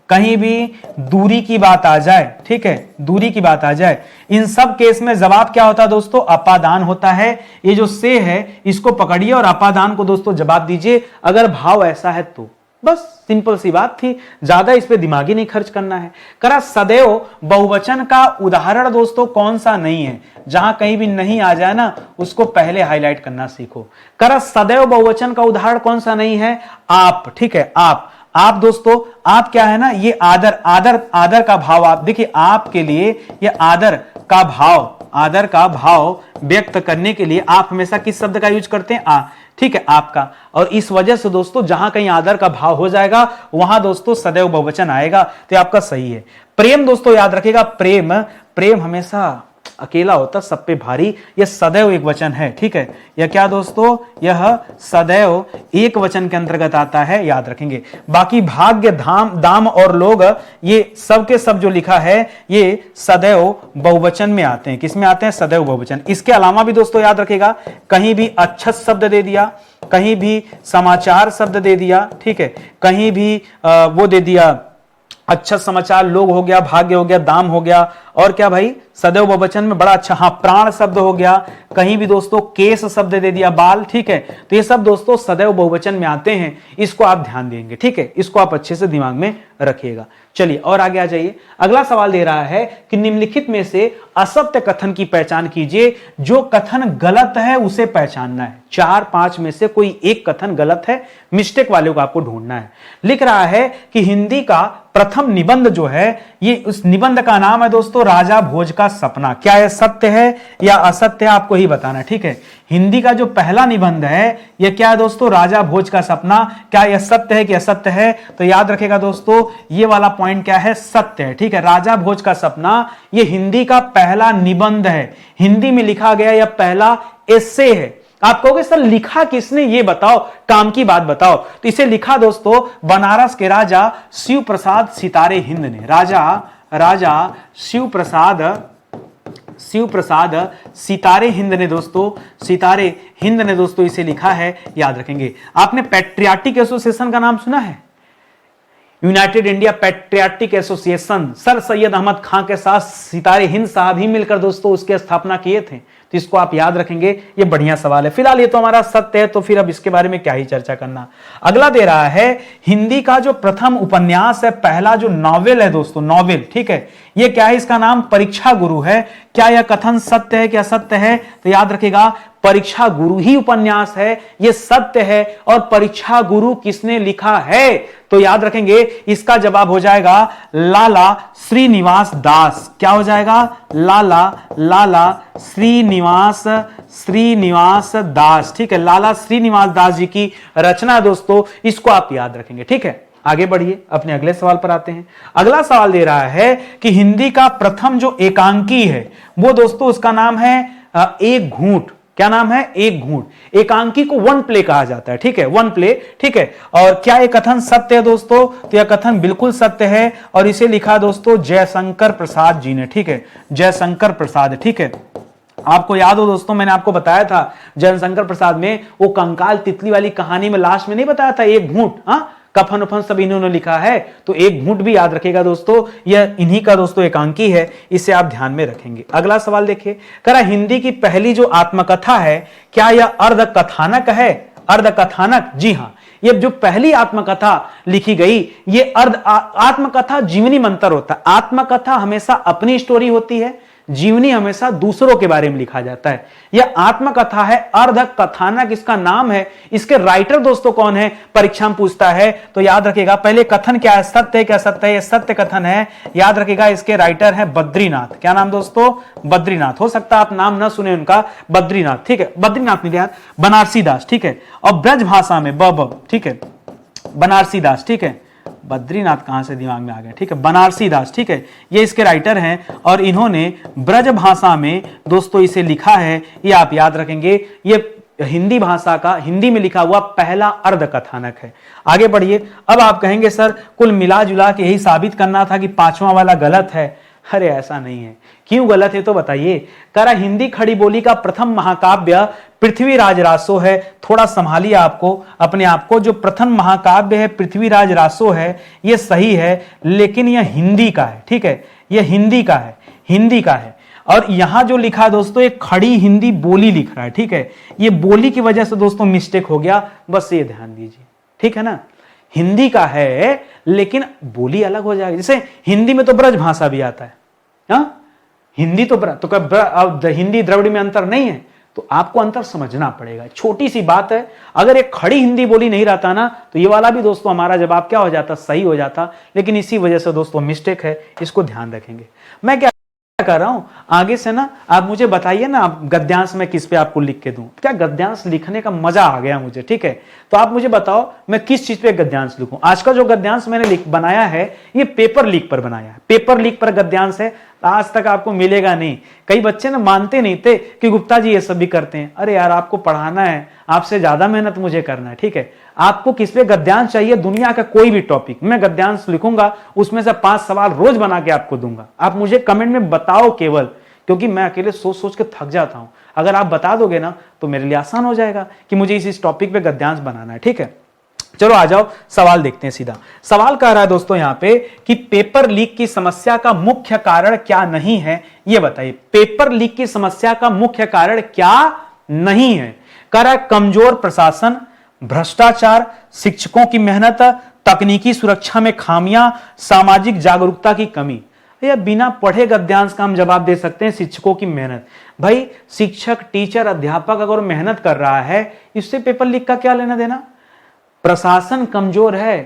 कहीं भी दूरी की बात आ जाए, ठीक है, दूरी की बात आ जाए, इन सब केस में जवाब क्या होता है दोस्तों? अपादान होता है। ये जो से है इसको पकड़िए और अपादान को दोस्तों जवाब दीजिए अगर भाव ऐसा है तो। बस सिंपल सी बात थी, ज्यादा इस पे दिमागी नहीं खर्च करना है। करा सदैव बहुवचन का उदाहरण दोस्तों कौन सा नहीं है? जहां कहीं भी नहीं आ जाए ना उसको पहले हाईलाइट करना सीखो। करा सदैव बहुवचन का उदाहरण कौन सा नहीं है? आप, ठीक है, आप दोस्तों, आप क्या है ना, ये आदर का भाव, आप देखिए आपके लिए ये आदर का भाव व्यक्त करने के लिए आप हमेशा किस शब्द का यूज करते हैं? आ, ठीक है, आपका। और इस वजह से दोस्तों जहां कहीं आदर का भाव हो जाएगा वहां दोस्तों सदैव बहुवचन आएगा, तो आपका सही है। प्रेम दोस्तों याद रखिएगा, प्रेम हमेशा अकेला होता, सब पे भारी। यह सदैव एक वचन है, ठीक है। यह क्या दोस्तों? यह सदैव एक वचन के अंतर्गत आता है, याद रखेंगे। बाकी भाग्य, दाम और लोग, ये सब के सब जो लिखा है ये सदैव बहुवचन में आते हैं। किस में आते हैं? सदैव बहुवचन। इसके अलावा भी दोस्तों याद रखेगा, कहीं भी अच्छा शब्द दे दिया, कहीं भी समाचार शब्द दे दिया, ठीक है, कहीं भी वो दे दिया अच्छा समाचार, लोग हो गया, भाग्य हो गया, दाम हो गया, और क्या भाई सदैव बहुवचन में बड़ा अच्छा, हाँ, प्राण शब्द हो गया, कहीं भी दोस्तों केस शब्द दे दिया, बाल, ठीक है। तो ये सब दोस्तों सदैव बहुवचन में आते हैं, इसको आप ध्यान देंगे, ठीक है, इसको आप अच्छे से दिमाग में रखिएगा। चलिए और आगे आ जाइए। अगला सवाल दे रहा है कि निम्नलिखित में से असत्य कथन की पहचान कीजिए। जो कथन गलत है उसे पहचानना है। 4-5 में से कोई एक कथन गलत है, मिस्टेक वाले को आपको ढूंढना है। लिख रहा है कि हिंदी का प्रथम निबंध जो है, ये उस निबंध का नाम है दोस्तों राजा भोज का सपना। क्या यह सत्य है या असत्य है, आपको ही बताना, ठीक है। हिंदी का जो पहला निबंध है यह क्या है दोस्तों? राजा भोज का सपना। क्या यह सत्य है कि असत्य है? तो याद रखेगा दोस्तों ये वाला पॉइंट क्या है? सत्य है, ठीक है। राजा भोज का सपना ये हिंदी का पहला निबंध है, हिंदी में लिखा गया यह पहला एस्से है। आप कहोगे सर लिखा किसने, ये बताओ, काम की बात बताओ। तो इसे लिखा दोस्तों बनारस के राजा शिव प्रसाद सितारे हिंद ने। राजा शिव प्रसाद सितारे हिंद ने दोस्तों इसे लिखा है, याद रखेंगे। आपने पैट्रियाटिक एसोसिएशन का नाम सुना है? United India Patriotic Association sir Syed Ahmad Khan के साथ सितारे हिंद साहब ही मिलकर दोस्तों उसकी स्थापना किए थे। तो इसको आप याद रखेंगे, ये बढ़िया सवाल है। फिलहाल ये तो हमारा सत्य है, तो फिर अब इसके बारे में क्या ही चर्चा करना। अगला दे रहा है हिंदी का जो प्रथम उपन्यास है, पहला जो नॉवेल है दोस्तों, नॉवेल, ठीक है, ये क्या है, इसका नाम परीक्षा गुरु है। क्या यह कथन सत्य है, क्या सत्य है? तो याद रखिएगा परीक्षा गुरु ही उपन्यास है, यह सत्य है। और परीक्षा गुरु किसने लिखा है? तो याद रखेंगे इसका जवाब हो जाएगा लाला श्रीनिवास दास। क्या हो जाएगा? लाला श्रीनिवास दास, ठीक है, लाला श्रीनिवास दास जी की रचना है दोस्तों, इसको आप याद रखेंगे, ठीक है। आगे बढ़िए, अपने अगले सवाल पर आते हैं। अगला सवाल दे रहा है कि हिंदी का प्रथम जो एकांकी है वो दोस्तों उसका नाम है एक घूंट। क्या नाम है? एक घूंट। एकांकी को वन प्ले कहा जाता है, ठीक है, वन प्ले, ठीक है। और क्या यह कथन सत्य है दोस्तों? तो यह कथन बिल्कुल सत्य है और इसे लिखा दोस्तों जयशंकर प्रसाद जी ने, ठीक है, जयशंकर प्रसाद, ठीक है। आपको याद हो दोस्तों, मैंने आपको बताया था जयशंकर प्रसाद में वो कंकाल तितली वाली कहानी में लास्ट में नहीं बताया था एक घूंट, हाँ, कफन उफन सब इन्होंने लिखा है। तो एक घूंट भी याद रखेगा दोस्तों, यह इन्हीं का दोस्तों एकांकी है, इसे आप ध्यान में रखेंगे। अगला सवाल देखिए, कह रहा हिंदी की पहली जो आत्मकथा है क्या यह अर्ध कथानक है? अर्ध कथानक, जी हां, ये जो पहली आत्मकथा लिखी गई ये अर्ध आत्मकथा जीवनी मंत्र होता है। आत्मकथा हमेशा अपनी स्टोरी होती है, जीवनी हमेशा दूसरों के बारे में लिखा जाता है। यह आत्मकथा है, अर्ध कथानक इसका नाम है। इसके राइटर दोस्तों कौन है? परीक्षा में पूछता है, तो याद रखिएगा पहले कथन क्या है, सत्य है क्या? सत्य है, यह सत्य कथन है। याद रखिएगा इसके राइटर है बद्रीनाथ। क्या नाम दोस्तों? बद्रीनाथ। हो सकता है आप नाम ना सुने उनका, बद्रीनाथ, ठीक है, बद्रीनाथ नहीं यार, बनारसी दास, ठीक है। और ब्रज भाषा में ठीक है, बनारसी दास, ठीक है, बद्रीनाथ कहां से दिमाग में आ गया, ठीक है, बनारसी दास, ठीक है, ये इसके राइटर हैं और इन्होंने ब्रज भाषा में दोस्तों इसे लिखा है। ये आप याद रखेंगे, ये हिंदी भाषा का हिंदी में लिखा हुआ पहला अर्ध कथानक है। आगे बढ़िए, अब आप कहेंगे सर कुल मिला जुला के यही साबित करना था कि पांचवा वाला गलत है। अरे ऐसा नहीं है, क्यों गलत है तो बताइए। कह रहा हिंदी खड़ी बोली का प्रथम महाकाव्य पृथ्वीराज रासो है। थोड़ा संभालिए आपको, अपने आप को। जो प्रथम महाकाव्य है पृथ्वीराज रासो है, यह सही है, लेकिन यह हिंदी का है, ठीक है, यह हिंदी का है, हिंदी का है। और यहां जो लिखा है दोस्तों एक खड़ी हिंदी बोली लिख रहा है, ठीक है, ये बोली की वजह से दोस्तों मिस्टेक हो गया, बस ये ध्यान दीजिए, ठीक है ना। हिंदी का है लेकिन बोली अलग हो जाएगी। जैसे हिंदी में तो ब्रज भाषा भी आता है, हाँ, हिंदी तो क्या हिंदी द्रविड़ में अंतर नहीं है? तो आपको अंतर समझना पड़ेगा, छोटी सी बात है। अगर एक खड़ी हिंदी बोली नहीं रहता ना तो ये वाला भी दोस्तों हमारा जवाब क्या हो जाता, सही हो जाता, लेकिन इसी वजह से दोस्तों मिस्टेक है, इसको ध्यान रखेंगे। मैं क्या कर रहा हूं आगे से ना, आप मुझे बताइए ना, आप गद्यांश में किस पे आपको लिख के दूं? क्या गद्यांश लिखने का मजा आ गया मुझे, ठीक है। तो आप मुझे बताओ मैं किस चीज पे गद्यांश लिखूं। आज का जो गद्यांश मैंने बनाया है ये पेपर लीक पर बनाया है, पेपर लीक पर गद्यांश है। आज तक आपको मिलेगा नहीं। कई बच्चे ना मानते नहीं थे कि गुप्ता जी ये सब भी करते हैं। अरे यार आपको पढ़ाना है, आपसे ज्यादा मेहनत मुझे करना है, ठीक है। आपको किस पे गद्यांश चाहिए, दुनिया का कोई भी टॉपिक मैं गद्यांश लिखूंगा, उसमें से 5 सवाल रोज बना के आपको दूंगा। आप मुझे कमेंट में बताओ केवल, क्योंकि मैं अकेले सोच सोच के थक जाता हूं। अगर आप बता दोगे ना तो मेरे लिए आसान हो जाएगा कि मुझे इस टॉपिक पे गद्यांश बनाना है, ठीक है। चलो आ जाओ, सवाल देखते हैं सीधा। सवाल कह रहा है दोस्तों यहां पे कि पेपर लीक की समस्या का मुख्य कारण क्या नहीं है, ये बताइए। पेपर लीक की समस्या का मुख्य कारण क्या नहीं है? कह रहा है कमजोर प्रशासन, भ्रष्टाचार, शिक्षकों की मेहनत, तकनीकी सुरक्षा में खामियां, सामाजिक जागरूकता की कमी। या बिना पढ़े गद्यांश का हम जवाब दे सकते हैं शिक्षकों की मेहनत। भाई शिक्षक, टीचर, अध्यापक अगर मेहनत कर रहा है, इससे पेपर लीक का क्या लेना देना? प्रशासन कमजोर है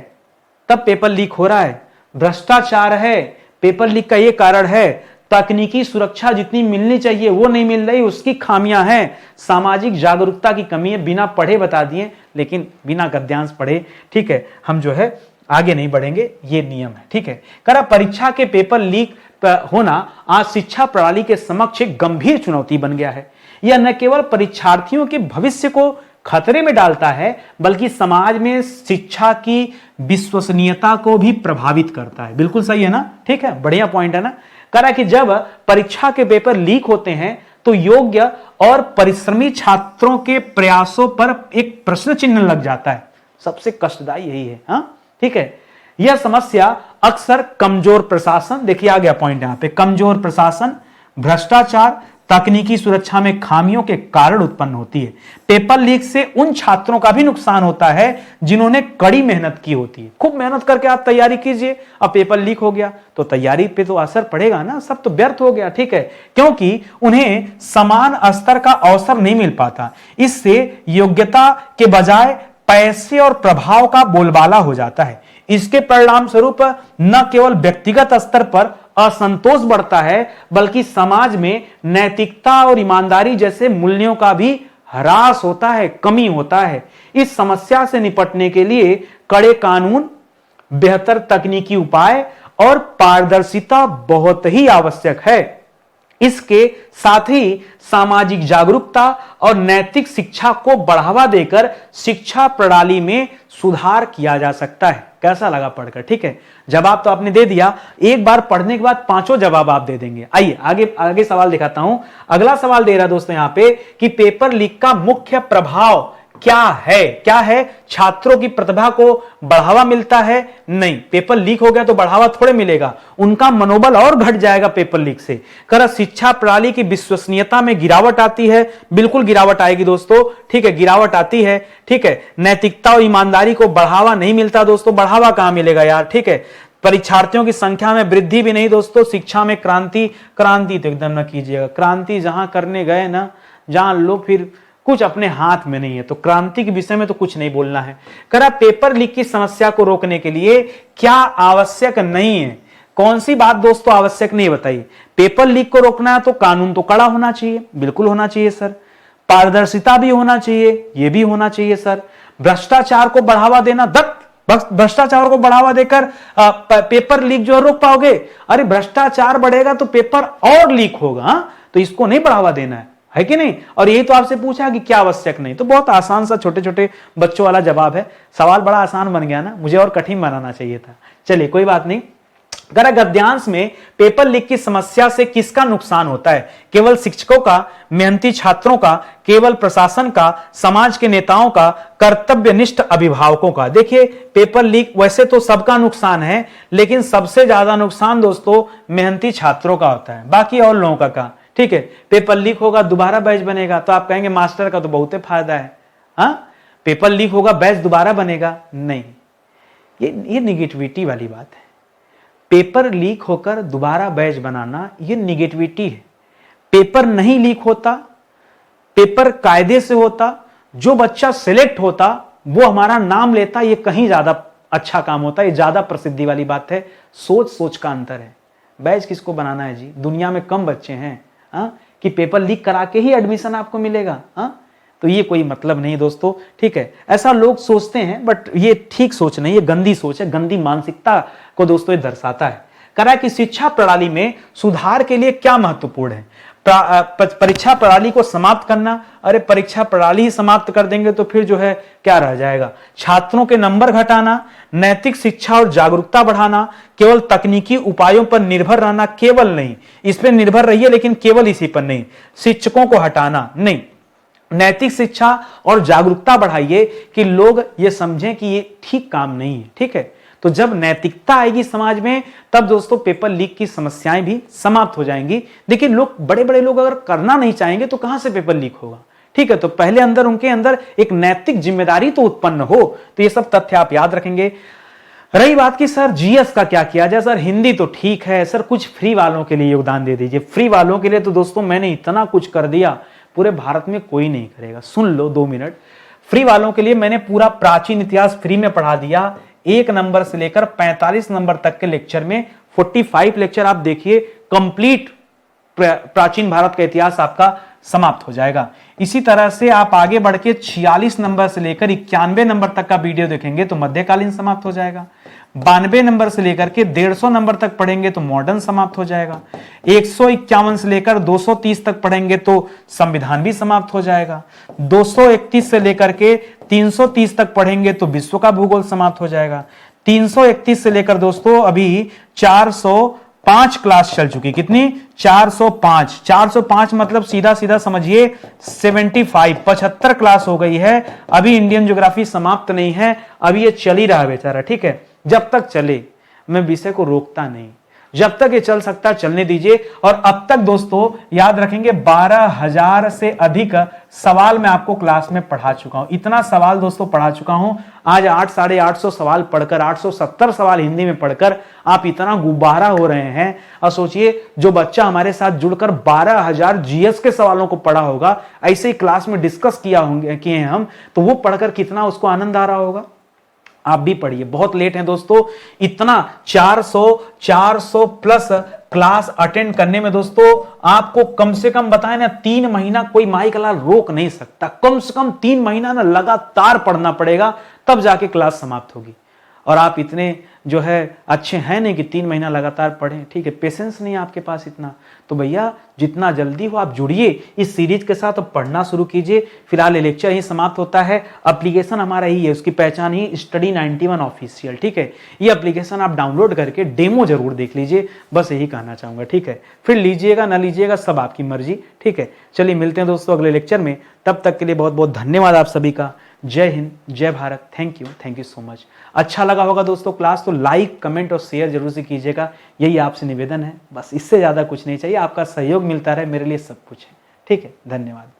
तब पेपर लीक हो रहा है, भ्रष्टाचार है, पेपर लीक का यह कारण है, तकनीकी सुरक्षा जितनी मिलनी चाहिए वो नहीं मिल रही, उसकी खामियां हैं, सामाजिक जागरूकता की कमी है। बिना पढ़े बता दिए, लेकिन बिना गद्यांश पढ़े, ठीक है, हम जो है आगे नहीं बढ़ेंगे, ये नियम है, ठीक है। करा परीक्षा के पेपर लीक होना आज शिक्षा प्रणाली के समक्ष एक गंभीर चुनौती बन गया है। यह न केवल परीक्षार्थियों के भविष्य को खतरे में डालता है, बल्कि समाज में शिक्षा की विश्वसनीयता को भी प्रभावित करता है। बिल्कुल सही है ना, ठीक है, बढ़िया पॉइंट है ना। करा कि जब परीक्षा के पेपर लीक होते हैं तो योग्य और परिश्रमी छात्रों के प्रयासों पर एक प्रश्न चिन्ह लग जाता है। सबसे कष्टदायी यही है, हाँ, ठीक है। यह समस्या अक्सर कमजोर प्रशासन, देखिए आ गया पॉइंट यहां पे, कमजोर प्रशासन, भ्रष्टाचार, तकनीकी सुरक्षा में खामियों के कारण उत्पन्न होती है। पेपर लीक से उन छात्रों का भी नुकसान होता है जिन्होंने कड़ी मेहनत की होती है। खूब मेहनत करके आप तैयारी कीजिए, अब पेपर लीक हो गया तो तैयारी पे तो असर पड़ेगा ना, सब तो व्यर्थ हो गया, ठीक है, क्योंकि उन्हें समान स्तर का अवसर नहीं मिल पाता। इससे योग्यता के बजाय पैसे और प्रभाव का बोलबाला हो जाता है। इसके परिणाम स्वरूप न केवल व्यक्तिगत स्तर पर असंतोष बढ़ता है, बल्कि समाज में नैतिकता और ईमानदारी जैसे मूल्यों का भी ह्रास होता है, कमी होता है। इस समस्या से निपटने के लिए कड़े कानून, बेहतर तकनीकी उपाय और पारदर्शिता बहुत ही आवश्यक है। इसके साथ ही सामाजिक जागरूकता और नैतिक शिक्षा को बढ़ावा देकर शिक्षा प्रणाली में सुधार किया जा सकता है। कैसा लगा पढ़कर? ठीक है, जवाब तो आपने दे दिया, एक बार पढ़ने के बाद पांचों जवाब आप दे देंगे। आइए आगे आगे सवाल दिखाता हूं। अगला सवाल दे रहा दोस्तों यहां पे कि पेपर लीक का मुख्य प्रभाव क्या है? क्या है? छात्रों की प्रतिभा को बढ़ावा मिलता है? नहीं, पेपर लीक हो गया तो बढ़ावा थोड़े मिलेगा, उनका मनोबल और घट जाएगा पेपर लीक से। कर शिक्षा प्रणाली की विश्वसनीयता में गिरावट आती है, बिल्कुल गिरावट आएगी दोस्तों, ठीक है, गिरावट आती है, ठीक है। नैतिकता और ईमानदारी को बढ़ावा नहीं मिलता दोस्तों, बढ़ावा कहां मिलेगा यार, ठीक है। परीक्षार्थियों की संख्या में वृद्धि भी नहीं दोस्तों। शिक्षा में क्रांति तो एकदम ना कीजिएगा, क्रांति जहां करने गए ना, जहां लो फिर कुछ अपने हाथ में नहीं है, तो क्रांति के विषय में तो कुछ नहीं बोलना है। करा पेपर लीक की समस्या को रोकने के लिए क्या आवश्यक नहीं है? कौन सी बात दोस्तों आवश्यक नहीं बताइए? पेपर लीक को रोकना है तो कानून तो कड़ा होना चाहिए, बिल्कुल होना चाहिए सर। पारदर्शिता भी होना चाहिए, यह भी होना चाहिए सर। भ्रष्टाचार को बढ़ावा देना, भ्रष्टाचार को बढ़ावा देकर पेपर लीक जो रोक पाओगे? अरे भ्रष्टाचार बढ़ेगा तो पेपर और लीक होगा, तो इसको नहीं बढ़ावा देना है कि नहीं? और यही तो आपसे पूछा कि क्या आवश्यक नहीं, तो बहुत आसान सा छोटे छोटे बच्चों वाला जवाब है। सवाल बड़ा आसान बन गया ना, मुझे और कठिन बनाना चाहिए था। चलिए कोई बात नहीं। अगर गद्यांश में पेपर लीक की समस्या से किसका नुकसान होता है? केवल शिक्षकों का, मेहनती छात्रों का, केवल प्रशासन का, समाज के नेताओं का, कर्तव्यनिष्ठ अभिभावकों का? देखिए पेपर लीक वैसे तो सबका नुकसान है, लेकिन सबसे ज्यादा नुकसान दोस्तों मेहनती छात्रों का होता है, बाकी और लोगों का। ठीक है, पेपर लीक होगा दोबारा बैच बनेगा, तो आप कहेंगे मास्टर का तो बहुत फायदा है। हाँ, पेपर लीक होगा बैच दोबारा बनेगा, नहीं, ये निगेटिविटी वाली बात है। पेपर लीक होकर दोबारा बैच बनाना ये निगेटिविटी है। पेपर नहीं लीक होता, पेपर कायदे से होता, जो बच्चा सिलेक्ट होता वो हमारा नाम लेता, ये कहीं ज्यादा अच्छा काम होता, ये ज्यादा प्रसिद्धि वाली बात है। सोच का अंतर है। बैच किसको बनाना है जी? दुनिया में कम बच्चे हैं कि पेपर लीक करा के ही एडमिशन आपको मिलेगा। तो ये कोई मतलब नहीं दोस्तों, ठीक है। ऐसा लोग सोचते हैं, बट ये ठीक सोच नहीं, ये गंदी सोच है, गंदी मानसिकता को दोस्तों ये दर्शाता है। करा कि शिक्षा प्रणाली में सुधार के लिए क्या महत्वपूर्ण है? परीक्षा प्रणाली को समाप्त करना। अरे परीक्षा प्रणाली ही समाप्त कर देंगे तो फिर जो है क्या रह जाएगा? छात्रों के नंबर घटाना, नैतिक शिक्षा और जागरूकता बढ़ाना, केवल तकनीकी उपायों पर निर्भर रहना, केवल नहीं, इस पर निर्भर रहिए लेकिन केवल इसी पर नहीं। शिक्षकों को हटाना नहीं, नैतिक शिक्षा और जागरूकता बढ़ाइए कि लोग ये समझें कि ये ठीक काम नहीं है, ठीक है। तो जब नैतिकता आएगी समाज में, तब दोस्तों पेपर लीक की समस्याएं भी समाप्त हो जाएंगी। देखिए लोग, बड़े बड़े लोग अगर करना नहीं चाहेंगे तो कहां से पेपर लीक होगा? ठीक है, तो पहले उनके अंदर एक नैतिक जिम्मेदारी तो उत्पन्न हो। तो ये सब तथ्य आप याद रखेंगे। रही बात की सर जीएस का क्या किया जाए? सर हिंदी तो ठीक है सर, कुछ फ्री वालों के लिए योगदान दे दीजिए। फ्री वालों के लिए तो दोस्तों मैंने इतना कुछ कर दिया, पूरे भारत में कोई नहीं करेगा। सुन लो 2 मिनट। फ्री वालों के लिए मैंने पूरा प्राचीन इतिहास फ्री में पढ़ा दिया, 1 नंबर से लेकर 45 नंबर तक के लेक्चर में 45 लेक्चर आप देखिए, कंप्लीट प्राचीन भारत का इतिहास आपका समाप्त हो जाएगा। इसी तरह से आप आगे बढ़ के 46 नंबर से लेकर 91 नंबर तक का वीडियो देखेंगे तो मध्यकालीन समाप्त हो जाएगा। 92 नंबर से लेकर के 150 नंबर तक पढ़ेंगे तो मॉडर्न समाप्त हो जाएगा। 151 से लेकर 230 तक पढ़ेंगे तो संविधान भी समाप्त हो जाएगा। 231 से लेकर के 330 तक पढ़ेंगे तो विश्व का भूगोल समाप्त हो जाएगा। 331 से लेकर दोस्तों अभी 405 क्लास चल चुकी। कितनी? 405। 405 मतलब सीधा सीधा समझिए 75 क्लास हो गई है। अभी इंडियन ज्योग्राफी समाप्त नहीं है, अभी ये चल ही रहा है बेचारा, ठीक है। जब तक चले, मैं विषय को रोकता नहीं, जब तक ये चल सकता है चलने दीजिए। और अब तक दोस्तों याद रखेंगे 12,000 से अधिक सवाल मैं आपको क्लास में पढ़ा चुका हूं। इतना सवाल दोस्तों पढ़ा चुका हूं। आज 800-850 सवाल पढ़कर, 870 सवाल हिंदी में पढ़कर आप इतना गुब्बारा हो रहे हैं। और सोचिए जो बच्चा हमारे साथ जुड़कर 12,000 जीएस के सवालों को पढ़ा होगा, ऐसे ही क्लास में डिस्कस किए हैं हम, तो वो पढ़कर कितना उसको आनंद आ रहा होगा। आप भी पढ़िए, बहुत लेट है दोस्तों। इतना 400 प्लस क्लास अटेंड करने में दोस्तों आपको कम से कम बताएं ना 3 महीना कोई माई कलाल रोक नहीं सकता। कम से कम 3 महीना ना लगातार पढ़ना पड़ेगा, तब जाके क्लास समाप्त होगी। और आप इतने जो है अच्छे हैं नहीं कि 3 महीना लगातार पढ़ें, ठीक है, पेशेंस नहीं है आपके पास इतना। तो भैया जितना जल्दी हो आप जुड़िए इस सीरीज के साथ, अब पढ़ना शुरू कीजिए। फिलहाल ये लेक्चर ही समाप्त होता है। एप्लीकेशन हमारा ही है, उसकी पहचान ही स्टडी 91 ऑफिशियल, ठीक है। ये एप्लीकेशन आप डाउनलोड करके डेमो जरूर देख लीजिए, बस यही कहना चाहूंगा, ठीक है। फिर लीजिएगा ना लीजिएगा सब आपकी मर्जी, ठीक है। चलिए मिलते हैं दोस्तों अगले लेक्चर में, तब तक के लिए बहुत बहुत धन्यवाद आप सभी का। जय हिंद, जय Bharat, thank you so much. अच्छा लगा होगा दोस्तों क्लास तो लाइक, कमेंट और शेयर जरूर से कीजिएगा, यही आपसे निवेदन है, बस इससे ज्यादा कुछ नहीं चाहिए। आपका सहयोग मिलता रहे, मेरे लिए सब कुछ है, ठीक है। धन्यवाद।